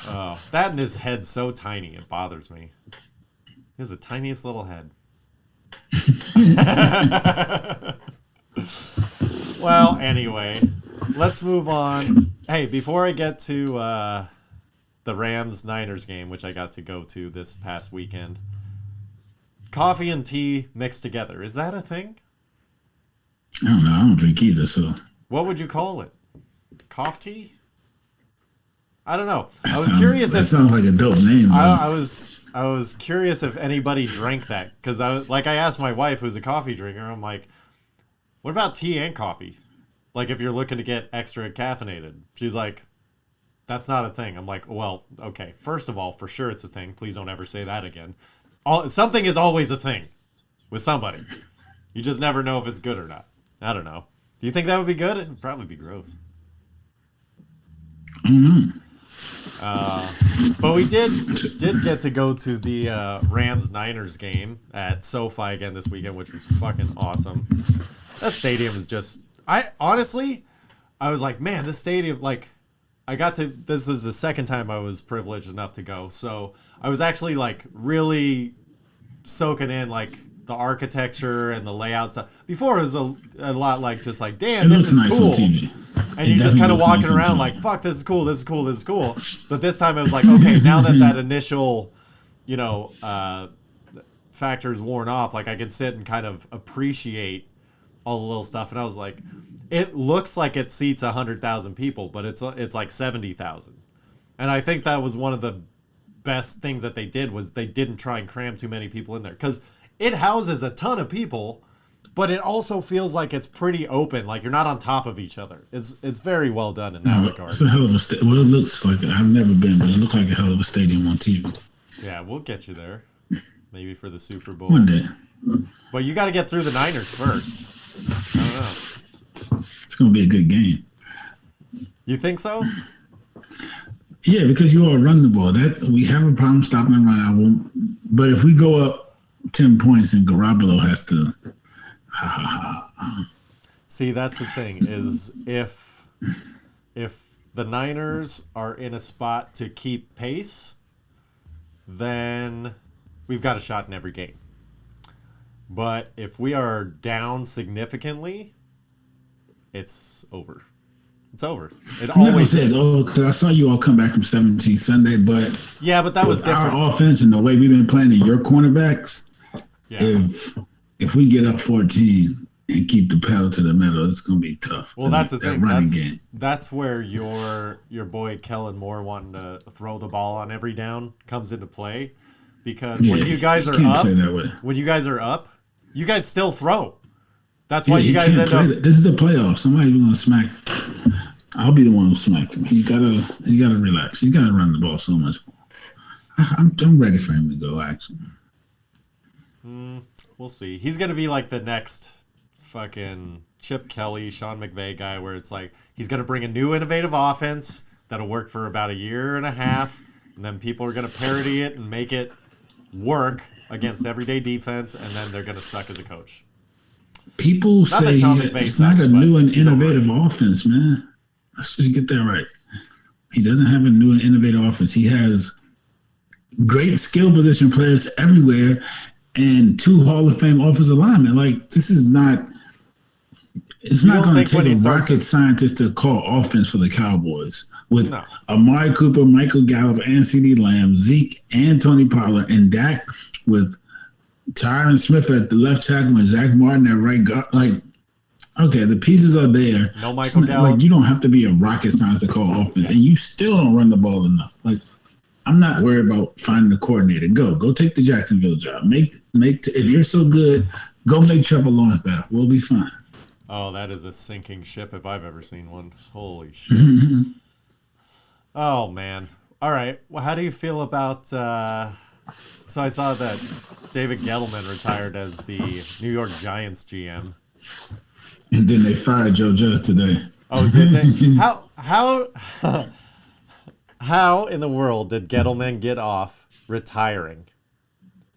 Oh, that and his head's so tiny, it bothers me. He has the tiniest little head. Well, anyway, let's move on. Hey, before I get to the Rams-Niners game, which I got to go to this past weekend, coffee and tea mixed together, is that a thing? I don't know. I don't drink either, so. What would you call it? Cough tea? I don't know. I was curious. That sounds like a dope name. I was curious if anybody drank that because I asked my wife, who's a coffee drinker. I'm like, what about tea and coffee? Like if you're looking to get extra caffeinated. She's like, that's not a thing. I'm like, well, okay. First of all, for sure it's a thing. Please don't ever say that again. Something is always a thing with somebody. You just never know if it's good or not. I don't know. Do you think that would be good? It'd probably be gross. Mm-hmm. But we did get to go to the Rams-Niners game at SoFi again this weekend, which was fucking awesome. That stadium is just... I was like, man, this stadium, like, this is the second time I was privileged enough to go, so I was actually, like, really soaking in, like, the architecture and the layout stuff. Before it was a lot like, just like, damn, this is cool. And you're just kind of walking around like, fuck, this is cool. But this time it was like, okay, now that initial, factor is worn off, like I can sit and kind of appreciate all the little stuff. And I was like, it looks like it seats 100,000 people, but it's like 70,000. And I think that was one of the best things that they did was they didn't try and cram too many people in there because it houses a ton of people. But it also feels like it's pretty open, like you're not on top of each other. It's very well done in that regard. It's a hell of a stadium. Well, it looks like I've never been, but it looks like a hell of a stadium on TV. Yeah, we'll get you there, maybe for the Super Bowl one day. But you got to get through the Niners first. I don't know. It's gonna be a good game. You think so? Yeah, because you all run the ball. That we have a problem stopping the run. I won't. But if we go up 10 points, and Garoppolo has to. See, that's the thing is if the Niners are in a spot to keep pace, then we've got a shot in every game. But if we are down significantly, it's over. It's over. It You never always said, is. oh, because I saw you all come back from 17 Sunday, but Yeah, but that was with different. our offense and the way we've been playing in your cornerbacks, Yeah. if we get up 14 and keep the pedal to the metal, it's going to be tough. Well, that's the thing. Running game. That's where your boy Kellen Moore wanting to throw the ball on every down comes into play, because when you guys are can't up, play that way. you guys still throw. That's why Yeah, you guys end up. This is the playoffs. Somebody's going to smack. I'll be the one who smacked him. He gotta relax. He gotta run the ball so much more. I'm ready for him to go. Actually, We'll see. He's gonna be like the next fucking Chip Kelly, Sean McVay guy, where it's like he's gonna bring a new innovative offense that'll work for about a year and a half, and then people are gonna parody it and make it work against everyday defense, and then they're gonna suck as a coach. people Not that say Sean McVay it's sucks, not a but new and he's innovative offense, man. Let's just get that right. He doesn't have a new and innovative offense. He has great skill position players everywhere and 2 Hall of Fame offensive linemen. Like, this is not. It's You not don't going to think when take he a starts rocket his- scientist to call offense for the Cowboys with No. Amari Cooper, Michael Gallup, and CeeDee Lamb, Zeke, and Tony Pollard, and Dak with Tyron Smith at the left tackle and Zach Martin at right guard. Like, okay, the pieces are there. No Michael It's not- Gallup. Like, you don't have to be a rocket scientist to call offense, and you still don't run the ball enough. Like, I'm not worried about finding a coordinator. Go take the Jacksonville job. If you're so good, go make Trevor Lawrence better. We'll be fine. Oh, that is a sinking ship if I've ever seen one. Holy shit. Oh, man. All right. Well, how do you feel about... So I saw that David Gettleman retired as the New York Giants GM. And then they fired Joe Judge today. Oh, did they? How in the world did Gettleman get off retiring?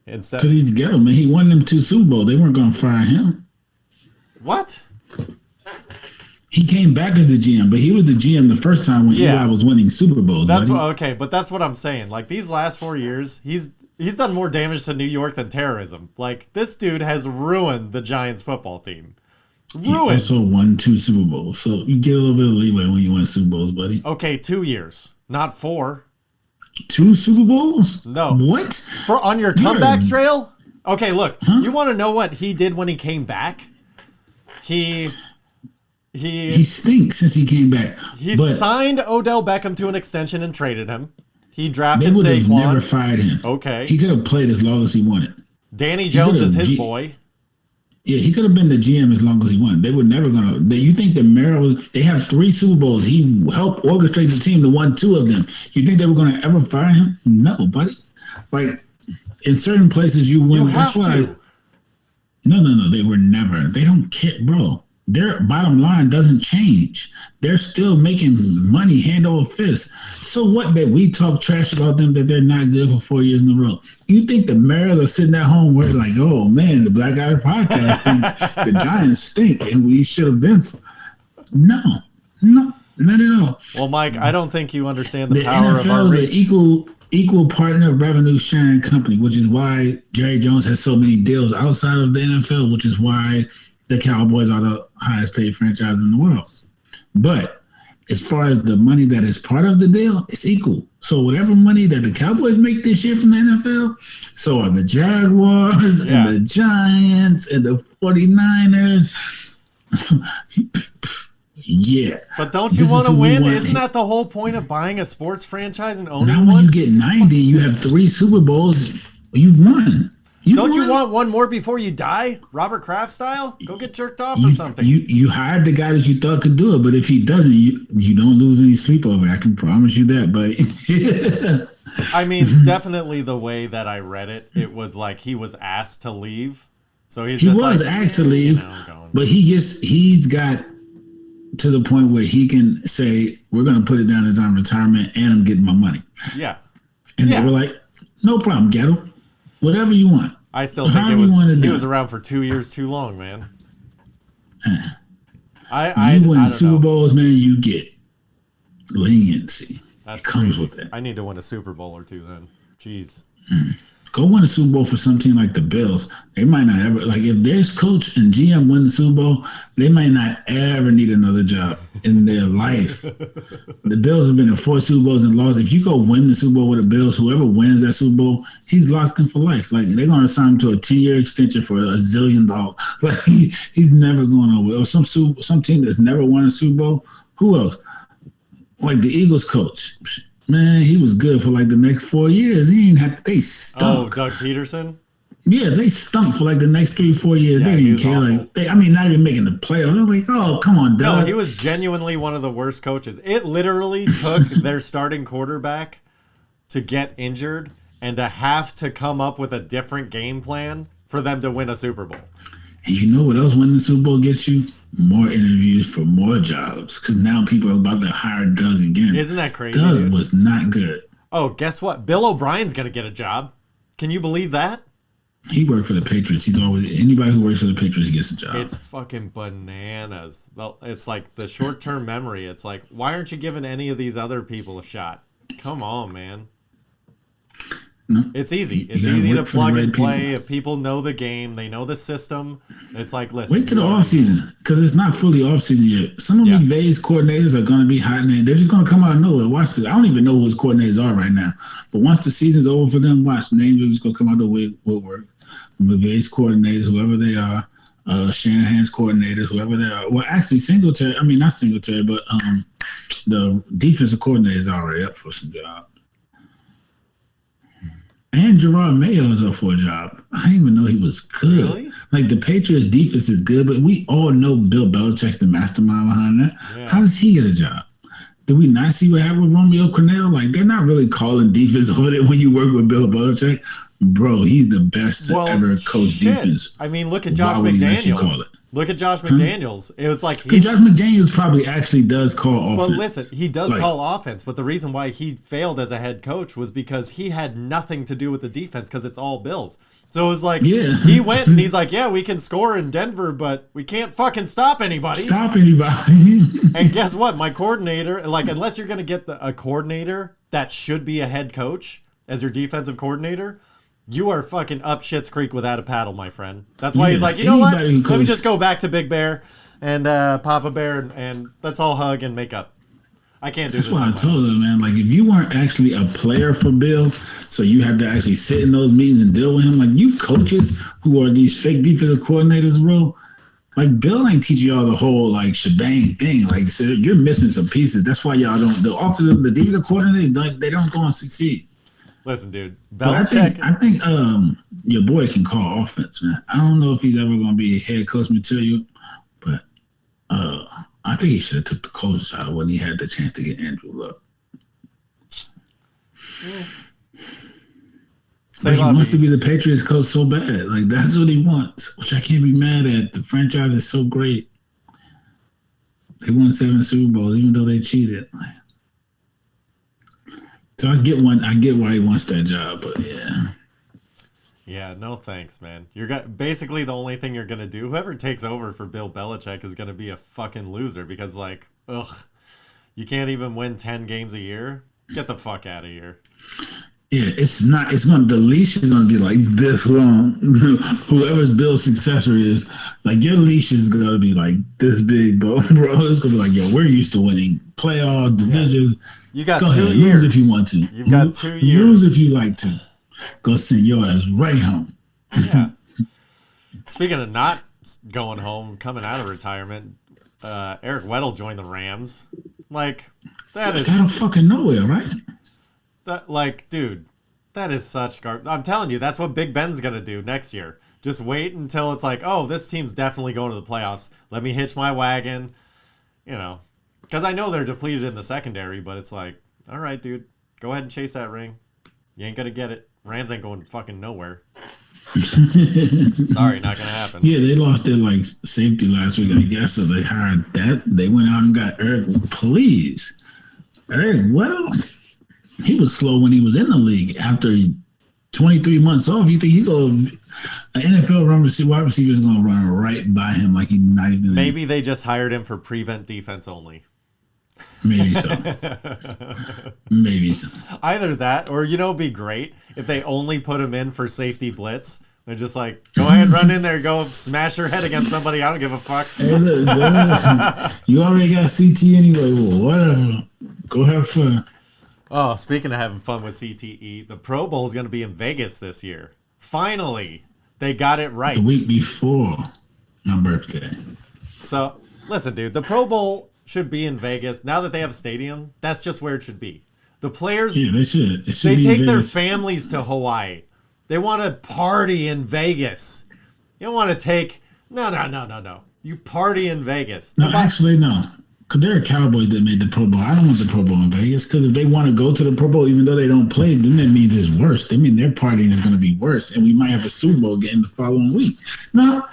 Instead, Because he's Gettleman. He won them 2 Super Bowls. They weren't going to fire him. what? He came back as the GM, but he was the GM the first time when Yeah. Eli was winning Super Bowls. That's buddy. what, okay, but that's what I'm saying. Like, these last 4 years, he's done more damage to New York than terrorism. Like, this dude has ruined the Giants football team. He Ruined. also won 2 Super Bowls. So you get a little bit of leeway when you win Super Bowls, buddy. Okay, 2 years, not 4. 2 Super Bowls? No. What? For on your You're- comeback trail? Okay, look. You want to know what he did when he came back? He He stinks since he came back. He But signed Odell Beckham to an extension and traded him. He they drafted would have never Saquon. fired him. Okay. He could have played as long as he wanted. Danny Jones is his G- boy. Yeah, he could have been the GM as long as he wanted. They were never gonna. You think the Maryland? They have 3 Super Bowls. He helped orchestrate the team to win 2 of them. You think they were gonna ever fire him? No, buddy. Like, in certain places, you win. You have to. No. They were never. They don't care, bro. Their bottom line doesn't change. They're still making money hand over fist. So what that we talk trash about them that they're not good for 4 years in a row? You think the Mariners are sitting at home where like, oh man, the Black Eye Podcast thinks the Giants stink and we should have been. No, not at all. Well, Mike, I don't think you understand the The power of our NFL is reach. an equal partner revenue sharing company, which is why Jerry Jones has so many deals outside of the NFL, which is why the Cowboys are the highest paid franchise in the world. But as far as the money that is part of the deal, it's equal. So whatever money that the Cowboys make this year from the NFL, so are the Jaguars Yeah. and the Giants and the 49ers. Yeah. But don't you This is want to who we win? want. Isn't that the whole point of buying a sports franchise and Now owning when one? you get 90, you have 3 Super Bowls, you've won. Don't you want one more before you die? Robert Kraft style? Go get jerked off or you, something. You hired the guy that you thought could do it, but if he doesn't, you don't lose any sleep over it. I can promise you that, buddy. I mean, definitely the way that I read it, it was like he was asked to leave. So he's He just was like, asked to "Eh, leave, you know, I'm going." but he's got to the point where he can say, we're going to put it down as on retirement and I'm getting my money. Yeah. And Yeah. they were like, no problem, Gatto. Whatever you want. I still think However it you was wanna he do was it. around for 2 years too long, man. I You win don't Super know. Bowls, man, you get leniency. That's It comes crazy. with that. I need to win a Super Bowl or two then. Jeez. Go win a Super Bowl for some team like the Bills. They might not ever, like, if their coach and GM win the Super Bowl, they might not ever need another job in their life. The Bills have been in 4 Super Bowls and lost. If you go win the Super Bowl with the Bills, whoever wins that Super Bowl, he's locked in for life. Like, they're going to sign him to a 10-year extension for $1 zillion. Like, he's never going nowhere. Or some team that's never won a Super Bowl. Who else? Like the Eagles coach. Man, he was good for like the next 4 years. They stunk. Oh, Doug Peterson? Yeah, they stunk for like the next 3-4 years. Yeah, they didn't care. Like, not even making the playoffs. They're like, oh, come on, Doug. No, he was genuinely one of the worst coaches. It literally took their starting quarterback to get injured and to have to come up with a different game plan for them to win a Super Bowl. And you know what else winning the Super Bowl gets you? More interviews for more jobs. Because now people are about to hire Doug again. Isn't that crazy, Doug dude? was not good. Oh, guess what? Bill O'Brien's going to get a job. Can you believe that? He worked for the Patriots. He's always anybody who works for the Patriots gets a job. It's fucking bananas. It's like the short-term memory. It's like, why aren't you giving any of these other people a shot? Come on, man. No. It's easy. It's easy to plug and play. If people know the game, they know the system. It's like, listen. Wait till the offseason, because it's not fully offseason yet. Some of McVay's coordinators are going to be hot, and they're just going to come out of nowhere. Watch this. I don't even know who his coordinators are right now. But once the season's over for them, watch. Names are just going to come out the woodwork. McVay's coordinators, whoever they are, Shanahan's coordinators, whoever they are. Well, actually, not Singletary, but the defensive coordinator is already up for some job. And Gerard Mayo is up for a job. I didn't even know he was good. Really? Like, the Patriots' defense is good, but we all know Bill Belichick's the mastermind behind that. Yeah. How does he get a job? Did we not see what happened with Romeo Crennel? Like, they're not really calling defense over there when you work with Bill Belichick. Bro, he's the best to ever coach defense. I mean, look at Josh McDaniels. Look at Josh McDaniels. It was like Josh McDaniels probably actually does call offense. But listen, he does call offense. But the reason why he failed as a head coach was because he had nothing to do with the defense because it's all Bills. So it was like he went and he's like, yeah, we can score in Denver, but we can't fucking stop anybody. And guess what? My coordinator, like, unless you're going to get a coordinator that should be a head coach as your defensive coordinator, you are fucking up shit's creek without a paddle, my friend. That's why he's like, you know what? Let me just go back to Big Bear and Papa Bear and let's all hug and make up. I can't do this. That's what I told him, man. Like, if you weren't actually a player for Bill, so you had to actually sit in those meetings and deal with him, like, you coaches who are these fake defensive coordinators, bro, like, Bill ain't teaching y'all the whole, like, shebang thing. Like, so you're missing some pieces. That's why y'all don't. The defensive coordinators, they don't go and succeed. Listen, dude. Belichick. I think your boy can call offense, man. I don't know if he's ever going to be head coach material, but I think he should have took the coach job when he had the chance to get Andrew Luck. But he wants to be the Patriots coach so bad. Like, that's what he wants, which I can't be mad at. The franchise is so great. They won 7 Super Bowls, even though they cheated. So I get why he wants that job, but yeah. Yeah, no thanks, man. Basically the only thing you're gonna do, whoever takes over for Bill Belichick is gonna be a fucking loser because, like, you can't even win 10 games a year. Get the fuck out of here. Yeah, the leash is gonna be like this long. Whoever's Bill's successor is, like, your leash is gonna be like this big, bro. It's gonna be like, yo, we're used to winning playoff divisions. Yeah. You got Go 2 ahead, years. Lose if you want to. You've got 2 years. Lose if you like to. Go send your ass right home. Yeah. Speaking of not going home, coming out of retirement, Eric Weddle joined the Rams. Like, that is out of fucking nowhere, right? That, like, dude, that is such garbage. I'm telling you, that's what Big Ben's gonna do next year. Just wait until it's like, oh, this team's definitely going to the playoffs. Let me hitch my wagon, because I know they're depleted in the secondary, but it's like, all right, dude, go ahead and chase that ring. You ain't gonna get it. Rams ain't going fucking nowhere. Sorry, not gonna happen. Yeah, they lost their safety last week, I guess, so they hired that. They went out and got Eric. Please, Eric Weddle. He was slow when he was in the league. After 23 months off, you think an NFL wide receiver is going to run right by him like he's not even. Maybe they just hired him for prevent defense only. Maybe so. Maybe so. Either that, or it'd be great if they only put him in for safety blitz. They're just like, go ahead, run in there, go smash your head against somebody. I don't give a fuck. Hey, look, you already got CT anyway. Well, whatever. Go have fun. Oh, speaking of having fun with CTE, the Pro Bowl is going to be in Vegas this year. Finally, they got it right. The week before my birthday. So, listen, dude, the Pro Bowl should be in Vegas. Now that they have a stadium, that's just where it should be. The players, Yeah, they should. It should they be take their Vegas. families to Hawaii. They want to party in Vegas. You don't want to take... No. You party in Vegas. No, actually, no. Because they're Cowboys that made the Pro Bowl. I don't want the Pro Bowl in Vegas because if they want to go to the Pro Bowl, even though they don't play, then that means it's worse. They mean their partying is going to be worse, and we might have a Super Bowl game the following week. No,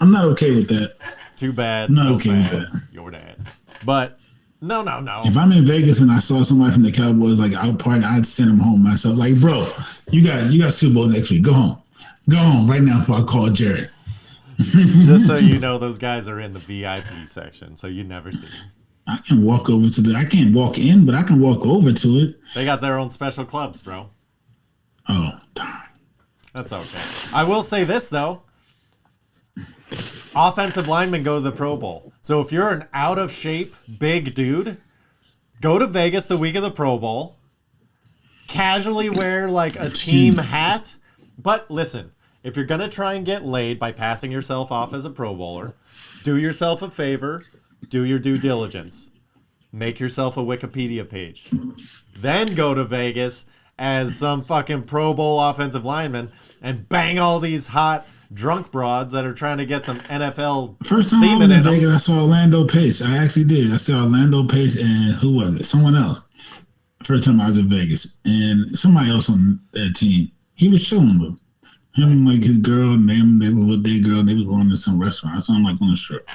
I'm not okay with that. Too bad. Not So okay with sad. that. Your dad. But, no. If I'm in Vegas and I saw somebody from the Cowboys like out partying, I'd send them home myself. Like, bro, you got Super Bowl next week. Go home. Go home right now before I call Jared. Just so you know, those guys are in the VIP section, so you never see them. I can walk over to I can't walk in, but I can walk over to it. They got their own special clubs, bro. Oh, darn. That's okay. I will say this, though. Offensive linemen go to the Pro Bowl. So if you're an out-of-shape, big dude, go to Vegas the week of the Pro Bowl, casually wear, like, a team hat. But listen, if you're going to try and get laid by passing yourself off as a Pro Bowler, do yourself a favor, do your due diligence. Make yourself a Wikipedia page. Then go to Vegas as some fucking Pro Bowl offensive lineman and bang all these hot drunk broads that are trying to get some NFL First time I semen was in in them. Vegas, I saw Orlando Pace. I actually did. I saw Orlando Pace and who was it? Someone else. First time I was in Vegas. And somebody else on that team. He was chilling with him and like his girl, and they were with their girl, and they was going to some restaurant. So I'm like on the strip.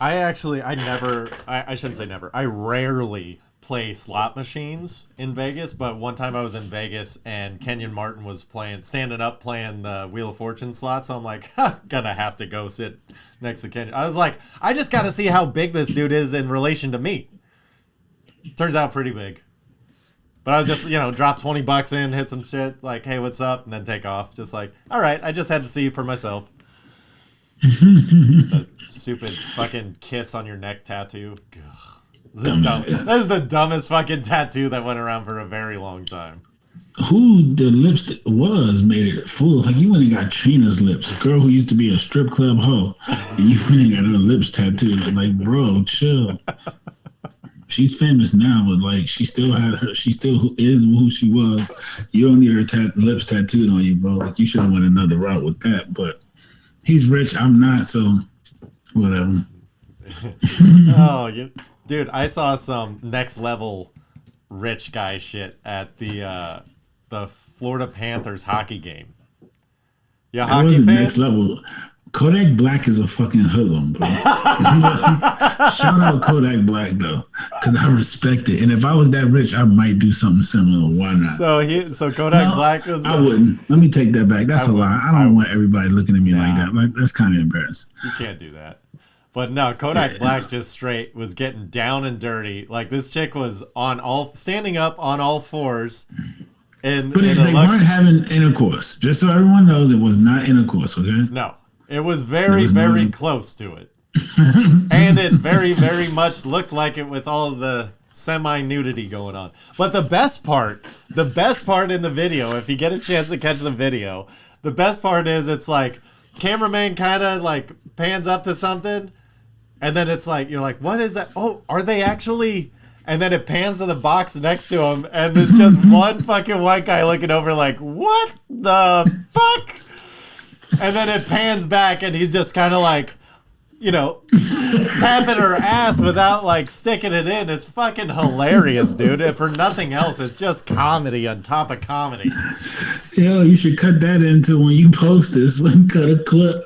I shouldn't say never. I rarely play slot machines in Vegas, but one time I was in Vegas and Kenyon Martin was standing up playing the Wheel of Fortune slot, so I'm like, gonna have to go sit next to Kenyon. I was like, I just gotta see how big this dude is in relation to me. Turns out pretty big. But I was just, drop $20 in, hit some shit, like, hey, what's up? And then take off. Just like, all right, I just had to see for myself. The stupid fucking kiss on your neck tattoo. That is the dumbest fucking tattoo that went around for a very long time. Who the lipstick was made it fool. Like you went and got Trina's lips. A girl who used to be a strip club hoe. And you went and got her lips tattooed. Like, bro, chill. She's famous now, but like she still is who she was. You don't need her lips tattooed on you, bro. Like you should have went another route with that. But he's rich, I'm not, so whatever. Dude, I saw some next level rich guy shit at the Florida Panthers hockey game. You a That hockey was fan? next level. Kodak Black is a fucking hoodlum, bro. Shout out Kodak Black though, because I respect it. And if I was that rich, I might do something similar. Why not? So Kodak Black was. I wouldn't. Let me take that back. That's a lie. I don't want everybody looking at me like that. Like that's kind of embarrassing. You can't do that. But no, Kodak Black just straight was getting down and dirty. Like this chick was standing up on all fours. But they weren't having intercourse. Just so everyone knows, it was not intercourse. Okay. No. It was very, very close to it. And it very, very much looked like it with all the semi-nudity going on. But the best part in the video, if you get a chance to catch the video, the best part is it's like cameraman kind of like pans up to something and then it's like, you're like, what is that? Oh, are they actually... And then it pans to the box next to him and there's just one fucking white guy looking over like, what the fuck? And then it pans back and he's just kind of like, tapping her ass without like sticking it in. It's fucking hilarious, dude. If for nothing else, it's just comedy on top of comedy. Yo, you should cut that into when you post this. Cut a clip.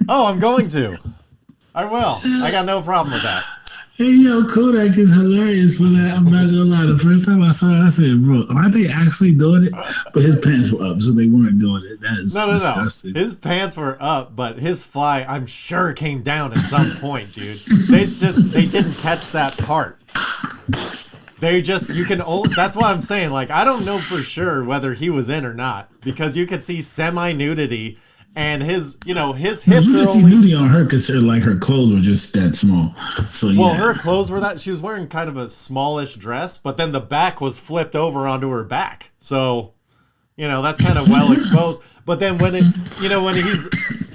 Oh, I'm going to. I will. I got no problem with that. Hey, yo, Kodak is hilarious for that. I'm not gonna lie. The first time I saw it, I said, bro, are they actually doing it? But his pants were up, so they weren't doing it. That is No. disgusting. His pants were up, but his fly, I'm sure, came down at some point, dude. They didn't catch that part. That's why I'm saying, like, I don't know for sure whether he was in or not, because you could see semi-nudity, and his hips You are can see only... nudity on her because her clothes were just that small. So yeah. Well, her clothes were that... She was wearing kind of a smallish dress, but then the back was flipped over onto her back. So, that's kind of well exposed. But then when he's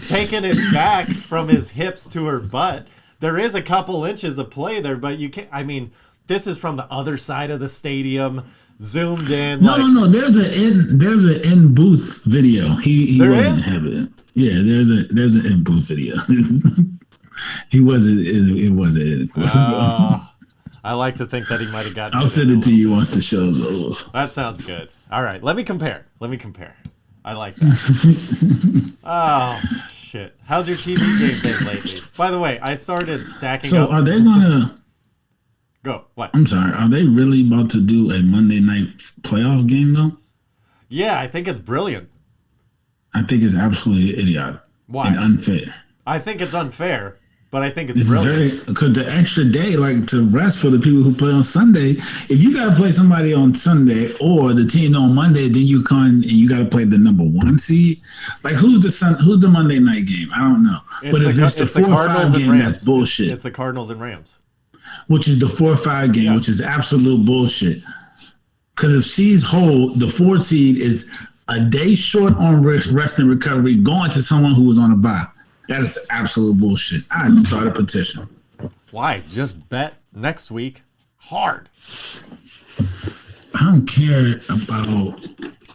taking it back from his hips to her butt, there is a couple inches of play there, but you can't... I mean, this is from the other side of the stadium, zoomed in. No. There's an in booth video. He There wasn't is? having it. Yeah, there's an in booth video. He wasn't. It wasn't. I like to think that he might have gotten... I'll send it to you once the show's over. That sounds good. All right, let me compare. I like that. Oh, shit. How's your TV game been lately? By the way, I started stacking up... So are they gonna... Go. What? I'm sorry. Are they really about to do a Monday night playoff game though? Yeah, I think it's brilliant. I think it's absolutely idiotic. Why? And unfair. I think it's unfair, but I think it's It's brilliant. because the extra day, like to rest for the people who play on Sunday. If you got to play somebody on Sunday or the team on Monday, then you come and you got to play the number 1 seed. Like who's the Monday night game? I don't know. But if it's the 4 or 5 game, that's bullshit. It's the Cardinals and Rams. Which is the 4 or 5 game, Yeah. which is absolute bullshit. Because if seeds hold, the 4th seed is a day short on rest and recovery, going to someone who was on a bye. That is absolute bullshit. I'd start a petition. Why? Just bet next week hard. I don't care about.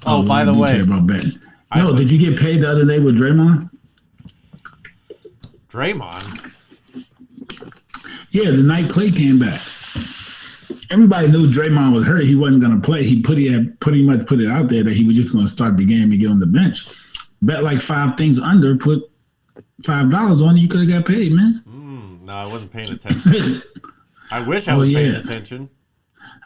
Oh, by the you way, care about betting. No, did you get paid the other day with Draymond? Draymond? Yeah, the night Clay came back. Everybody knew Draymond was hurt. He wasn't going to play. He had pretty much put it out there that he was just going to start the game and get on the bench. Bet like 5 things under, put $5 on it, you could have got paid, man. No, I wasn't paying attention. I wish I was paying attention.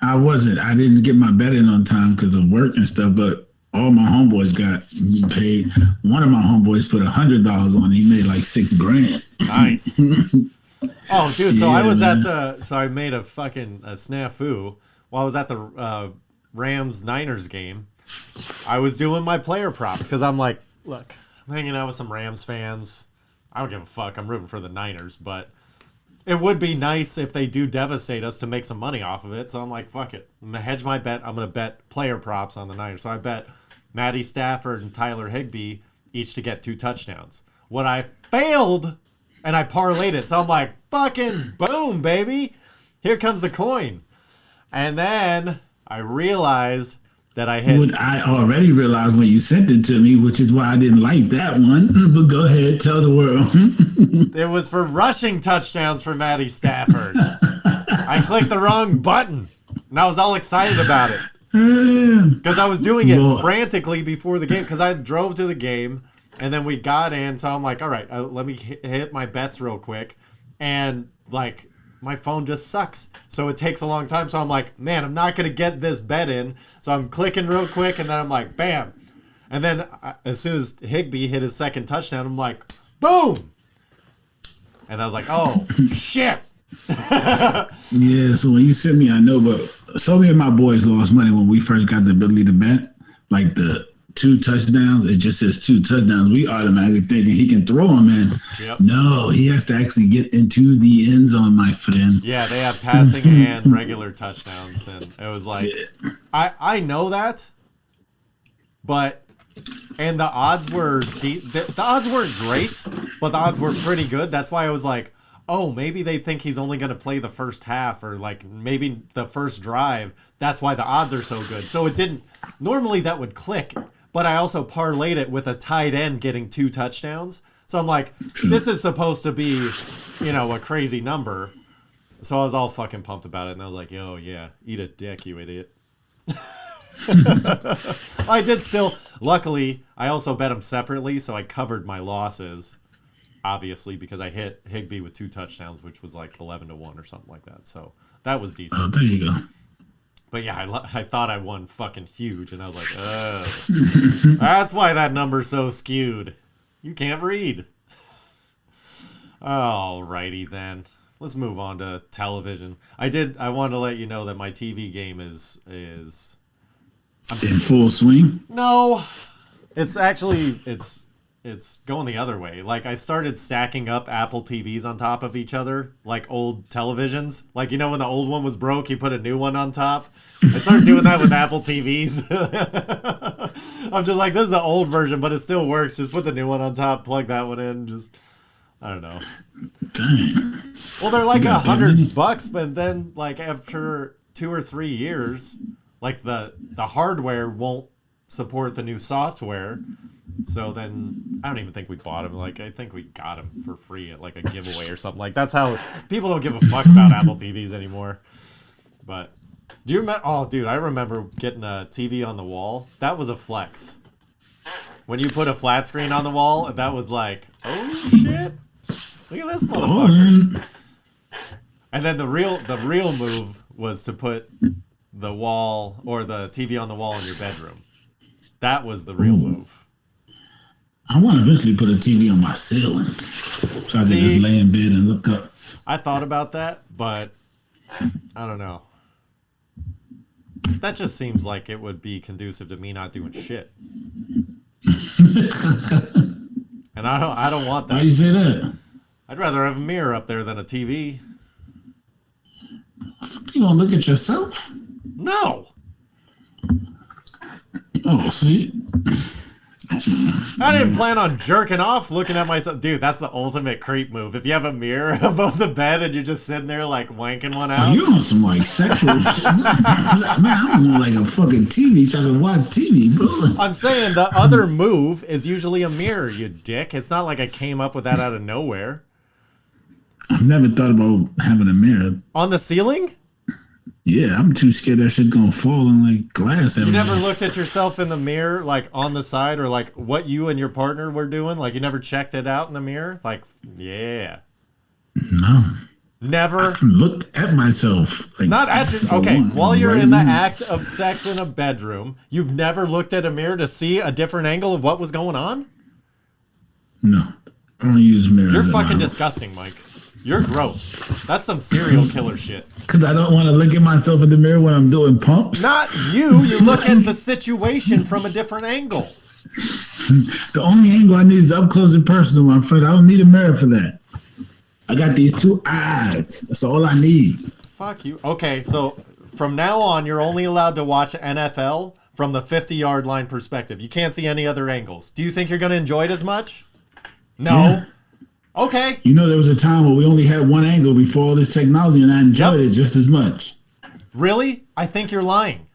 I wasn't. I didn't get my bet in on time because of work and stuff, but all my homeboys got paid. One of my homeboys put $100 on it. He made like $6,000. Nice. Oh, dude, so Yeah, I was man. I made a fucking snafu while I was at the Rams-Niners game. I was doing my player props because I'm like, look, I'm hanging out with some Rams fans. I don't give a fuck. I'm rooting for the Niners, but it would be nice if they do devastate us to make some money off of it. So I'm like, fuck it. I'm going to hedge my bet. I'm going to bet player props on the Niners. So I bet Matty Stafford and Tyler Higbee each to get 2 touchdowns. What I failed, and I parlayed it. So I'm like, fucking boom, baby. Here comes the coin. And then I realized that I hit... What I already realized when you sent it to me, which is why I didn't like that one. But go ahead, tell the world. It was for rushing touchdowns for Matty Stafford. I clicked the wrong button, and I was all excited about it. Because I was doing it frantically before the game, because I drove to the game, and then we got in, so I'm like, all right, let me hit my bets real quick. And, like, my phone just sucks, so it takes a long time. So I'm like, man, I'm not going to get this bet in. So I'm clicking real quick, and then I'm like, bam. And then as soon as Higbee hit his second touchdown, I'm like, boom. And I was like, oh, shit. Yeah, so when you sent me, I know, but so many of my boys lost money when we first got the ability to bet. Like the 2 touchdowns, it just says 2 touchdowns. We automatically thinking he can throw them in. Yep. No, he has to actually get into the end zone, my friend. Yeah, they have passing and regular touchdowns. And it was like, I know that, but... And the odds were the odds weren't great, but the odds were pretty good. That's why I was like, oh, maybe they think he's only going to play the first half, or like maybe the first drive. That's why the odds are so good. So it didn't. Normally that would click, but I also parlayed it with a tight end getting 2 touchdowns. So I'm like, this is supposed to be, a crazy number. So I was all fucking pumped about it, and I was like, yo, yeah, eat a dick, you idiot. I did still. Luckily, I also bet them separately, so I covered my losses. obviously, because I hit Higbee with 2 touchdowns, which was like 11-1 or something like that. So that was decent. Oh, there you go. But yeah, I thought I won fucking huge, and I was like, oh. That's why that number's so skewed. You can't read. Alrighty then. Let's move on to television. I wanted to let you know that my TV game is in full swing? No. It's actually it's going the other way. Like, I started stacking up Apple TVs on top of each other, like old televisions. Like, you know, when the old one was broke, you put a new one on top. I started doing that with Apple TVs. I'm just like, this is the old version, but it still works. Just put the new one on top, plug that one in. Just, I don't know. Dang. Well, they're like $100, but then, like, after 2 or 3 years, like, the hardware won't support the new software. So then, I don't even think we bought them. Like, I think we got them for free at like a giveaway or something. Like, that's how people don't give a fuck about Apple TVs anymore. But do you remember? Oh, dude, I remember getting a TV on the wall. That was a flex. When you put a flat screen on the wall, that was like, oh shit! Look at this motherfucker. And then the real move was to put the wall or the TV on the wall in your bedroom. That was the real move. I want to eventually put a TV on my ceiling, so I can just lay in bed and look up. I thought about that, but I don't know. That just seems like it would be conducive to me not doing shit. And I don't want that. Why you say that? I'd rather have a mirror up there than a TV. You gonna look at yourself? No. Oh, see. I didn't plan on jerking off looking at myself. Dude, that's the ultimate creep move. If you have a mirror above the bed and you're just sitting there like wanking one out. Oh, you're on some like sexual shit. Man, I'm on like a fucking TV so I can watch TV, bro. I'm saying the other move is usually a mirror, you dick. It's not like I came up with that out of nowhere. I've never thought about having a mirror. On the ceiling? Yeah, I'm too scared that shit's gonna fall on like glass. You never looked at yourself in the mirror, like on the side, or like what you and your partner were doing? Like you never checked it out in the mirror? Like, yeah. No. Never? I can look at myself. Like, not at your... Okay, while you're in the act of sex in a bedroom, you've never looked at a mirror to see a different angle of what was going on? No. I don't use mirrors. You're fucking disgusting, Mike. You're gross. That's some serial killer shit. Because I don't want to look at myself in the mirror when I'm doing pumps. Not you. You look at the situation from a different angle. The only angle I need is up close and personal, my friend. I don't need a mirror for that. I got these 2 eyes. That's all I need. Fuck you. Okay, so from now on, you're only allowed to watch NFL from the 50-yard line perspective. You can't see any other angles. Do you think you're going to enjoy it as much? No. Yeah. Okay. You know, there was a time where we only had one angle before all this technology, and I enjoyed it just as much. Really? I think you're lying.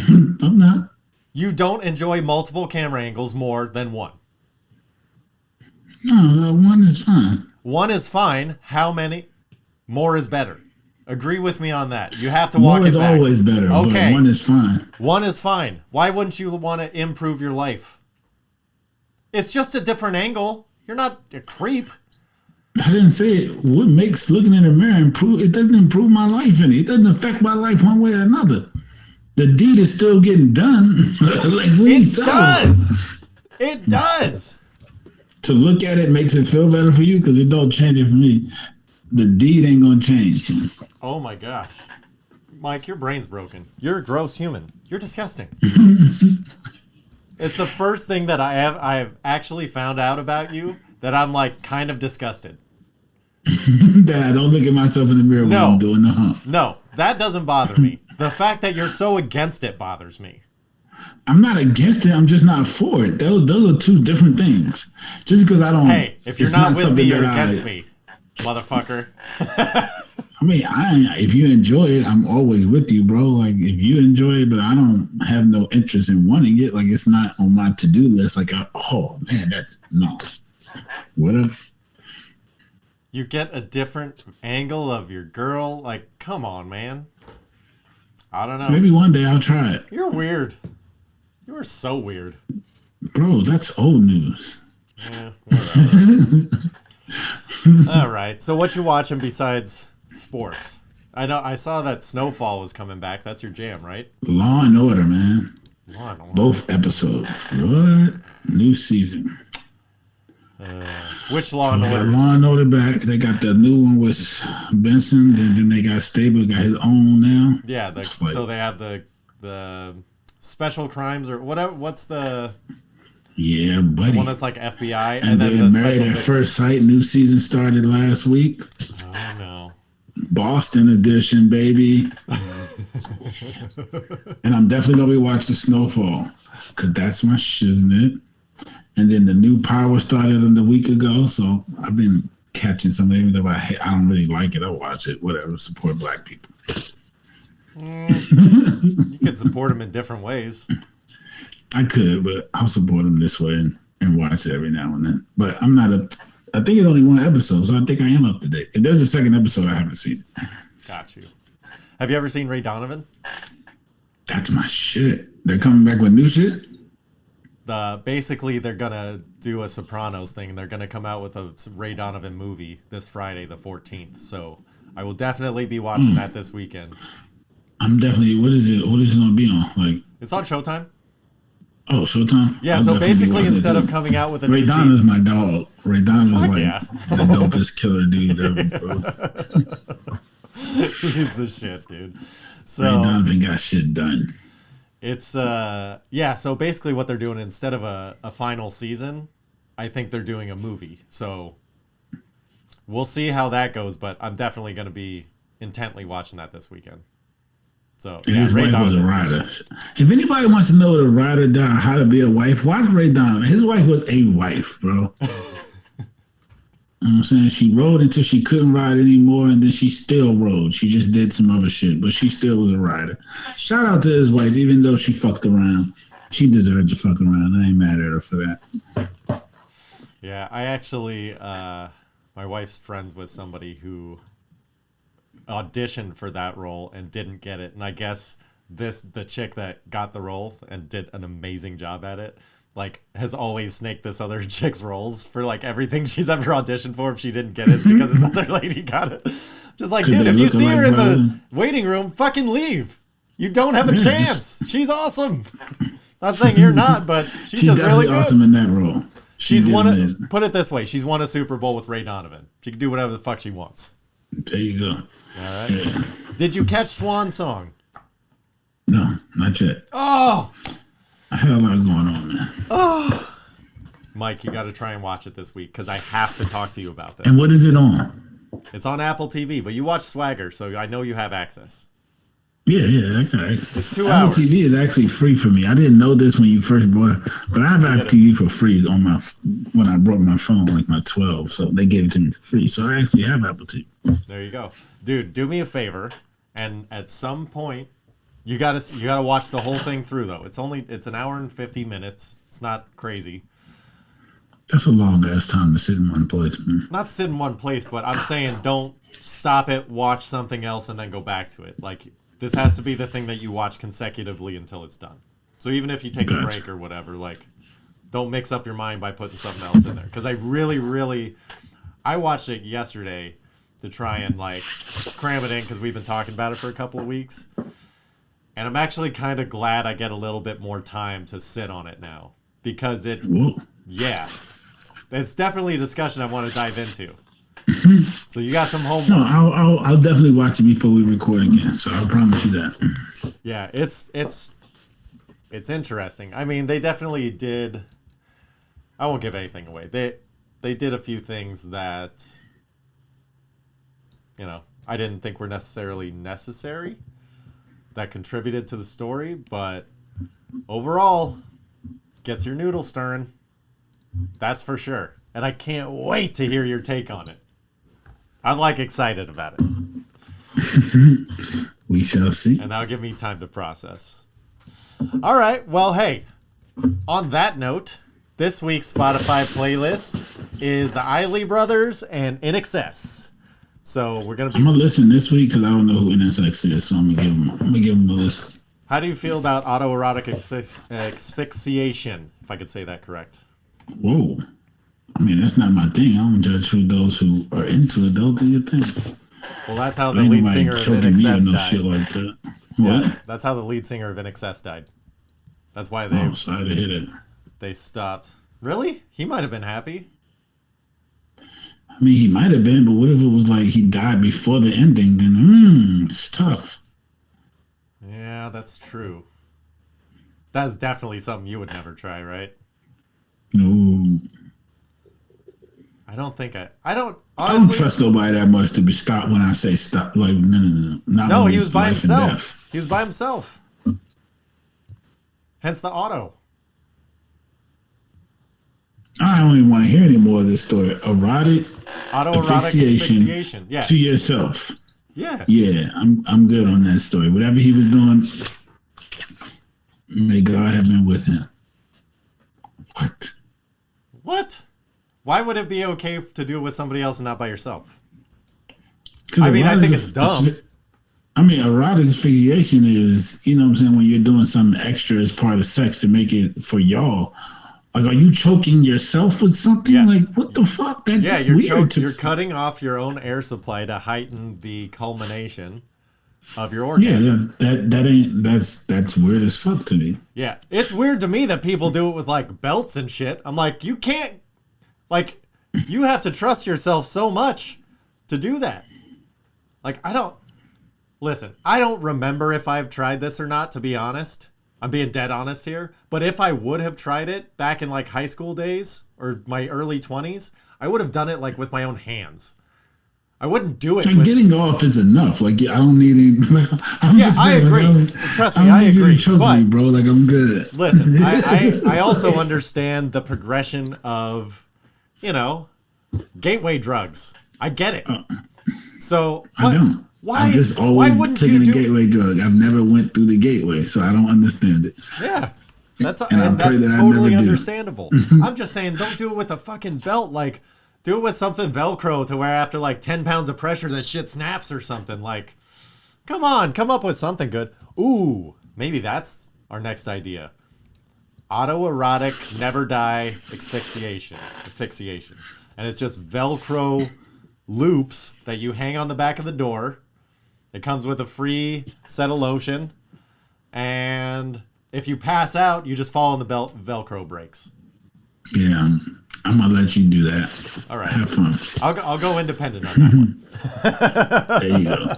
I'm not. You don't enjoy multiple camera angles more than one. No, one is fine. One is fine. How many? More is better. Agree with me on that. You have to walk it back. More is always better, okay. But one is fine. One is fine. Why wouldn't you want to improve your life? It's just a different angle. You're not a creep. I didn't say it. What makes looking in the mirror improve? It doesn't improve my life any. It doesn't affect my life one way or another. The deed is still getting done. Like it does. It does. To look at it makes it feel better for you because it don't change it for me. The deed ain't gonna change. Oh my gosh, Mike, your brain's broken. You're a gross human. You're disgusting. It's the first thing that I've actually found out about you that I'm like kind of disgusted. That I don't look at myself in the mirror when I'm doing the hump. No, that doesn't bother me. The fact that you're so against it bothers me. I'm not against it. I'm just not for it. Those are 2 different things. Just because I don't. Hey, if you're not with me, you're against me, motherfucker. I mean, if you enjoy it, I'm always with you, bro. Like, if you enjoy it, but I don't have no interest in wanting it, like, it's not on my to-do list. Like, oh, man, that's, no. What if? You get a different angle of your girl? Like, come on, man. I don't know. Maybe one day I'll try it. You're weird. You are so weird. Bro, that's old news. Yeah, whatever. All right. So what you watching besides sports? I saw that Snowfall was coming back. That's your jam, right? Law and Order, man. Law and Order. Both episodes. What? New season. Which Law and Order? Law and Order back. They got the new one with Benson, and then they got Stable, got his own now. Yeah, so they have the special crimes or whatever. What's the buddy. one that's like FBI and then the Married at First Sight. New season started last week. Oh no. Boston edition, baby. And I'm definitely gonna be watching Snowfall because that's my shiznit. And then the new Power started a week ago, so I've been catching some of it. I don't really like it. I watch it. Whatever. Support black people. You can support them in different ways. I could, but I'll support them this way and watch it every now and then. But I'm not I think it's only one episode, so I think I am up to date. If there's a second episode, I haven't seen it. Got you. Have you ever seen Donovan? That's my shit. They're coming back with new shit? Basically, they're going to do a Sopranos thing, and they're going to come out with a Ray Donovan movie this Friday, the 14th. So I will definitely be watching that this weekend. I'm definitely, what is it going to be on? It's on Showtime. Oh, Showtime? Yeah, so basically instead of coming out with a Ray Donovan's my dog. Ray Donovan's the dopest killer dude ever, bro. He's the shit, dude. So Ray Donovan got shit done. It's so basically what they're doing, instead of a final season, I think they're doing a movie. So we'll see how that goes, but I'm definitely going to be intently watching that this weekend. So and his wife was a writer. If anybody wants to know the writer down how to be a wife, watch Ray Donovan. His wife was a wife, bro. You know what I'm saying? She rode until she couldn't ride anymore, and then she still rode. She just did some other shit, but she still was a rider. Shout out to his wife, even though she fucked around. She deserved to fuck around. I ain't mad at her for that. Yeah, I actually, my wife's friends with somebody who auditioned for that role and didn't get it, and I guess the chick that got the role and did an amazing job at it has always snaked this other chick's roles for everything she's ever auditioned for. If she didn't get it, it's because this other lady got it. Just dude, if you see her in the waiting room, fucking leave. You don't have a chance. She's awesome. Not saying you're not, but she's just really good. Awesome in that role. She's put it this way, she's won a Super Bowl with Ray Donovan. She can do whatever the fuck she wants. There you go. All right. Yeah. Did you catch Swan Song? No, not yet. Oh! I had a lot going on, man. Oh! Mike, you got to try and watch it this week because I have to talk to you about this. And what is it on? It's on Apple TV, but you watch Swagger, so I know you have access. Yeah, okay. It's 2 Apple hours. TV is actually free for me. I didn't know this when you first bought it, but I have Apple TV for free on when I brought my phone, my 12. So they gave it to me for free. So I actually have Apple TV. There you go, dude. Do me a favor, and at some point, you gotta watch the whole thing through. Though it's an hour and 50 minutes. It's not crazy. That's a long ass time to sit in one place, man. Not sit in one place, but I'm saying don't stop it, watch something else, and then go back to it. This has to be the thing that you watch consecutively until it's done. So even if you take a break or whatever, don't mix up your mind by putting something else in there. Because I really, I watched it yesterday to try and cram it in because we've been talking about it for a couple of weeks. And I'm actually kind of glad I get a little bit more time to sit on it now. Because yeah, it's definitely a discussion I want to dive into. So you got some homework. No, I'll definitely watch it before we record again. So I promise you that. Yeah, it's interesting. I mean, they definitely did. I won't give anything away. They did a few things that I didn't think were necessarily necessary that contributed to the story, but overall, gets your noodles stirring. That's for sure. And I can't wait to hear your take on it. I'm excited about it. We shall see. And that'll give me time to process. All right. Well, hey, on that note, this week's Spotify playlist is the Isley Brothers and In Excess. So we're gonna. I'm gonna listen this week because I don't know who NSX is, so I'm gonna give them a listen. How do you feel about autoerotic asphyxiation? If I could say that correct. Whoa. I mean, that's not my thing. I don't judge those who are into it. They'll do your thing. Well, that's how the Ain't lead nobody singer of choking me or INXS no died. shit like that. Yeah, What? that's how the lead singer of INXS died. That's why Oh, sorry to hear that. they stopped. Really? He might have been happy. I mean, he might have been, but what if it was like he died before the ending? Then, it's tough. Yeah, that's true. That's definitely something you would never try, right? No. I don't I honestly. don't trust nobody that much to be stopped when I say stop. Like, no. Not No, when he it's was by life and himself. death. He was by himself. Hence the auto. I don't even want to hear any more of this story. Erotic Autoerotic asphyxiation. Yeah. to yourself. Yeah. Yeah, I'm good on that story. Whatever he was doing, may God have been with him. What? What? Why would it be okay to do it with somebody else and not by yourself? 'Cause I mean, I think erotic it's dumb. I mean, erotic asphyxiation is, you know what I'm saying, when you're doing something extra as part of sex to make it for y'all. Like, are you choking yourself with something? Yeah. Like, what the fuck? That's Yeah, you're weird. you're cutting off your own air supply to heighten the culmination of your Yeah, orgasm. that's weird as fuck to me. Yeah. It's weird to me that people do it with like belts and shit. I'm like, you can't, like, you have to trust yourself so much to do that. Like, I don't remember if I've tried this or not, to be honest. I'm being dead honest here. But if I would have tried it back in like high school days or my early 20s, I would have done it like with my own hands. I wouldn't do it Like, with... getting off is enough. Like, I don't need any. Yeah, I agree. Trust me, I agree. But Me, bro. Like, I'm good. listen, I also understand the progression of, you know, gateway drugs. I get it. So I don't. Why? I've just Why always wouldn't taken you a do? gateway drug. I've never went through the gateway, so I don't understand it. Yeah, that's And I pray that's that I totally never do. understandable. I'm just saying, don't do it with a fucking belt. Like, do it with something Velcro to where after like 10 pounds of pressure, that shit snaps or something. Like, come on, come up with something good. Ooh, maybe that's our next idea. Autoerotic, never die asphyxiation. And it's just Velcro loops that you hang on the back of the door. It comes with a free set of lotion. And if you pass out, you just fall on the Velcro breaks. Yeah, I'm gonna let you do that. All right. Have fun. I'll go independent on that one. There you go.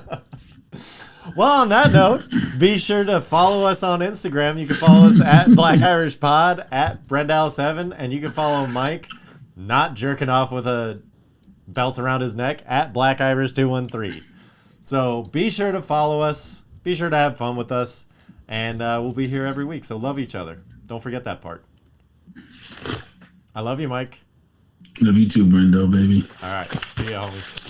Well, on that note, be sure to follow us on Instagram. You can follow us at Black Irish Pod, at Brendal7, and you can follow Mike, not jerking off with a belt around his neck, at Black Irish 213. So be sure to follow us. Be sure to have fun with us. And we'll be here every week. So love each other. Don't forget that part. I love you, Mike. Love you too, Brendo, baby. All right. See ya, homie.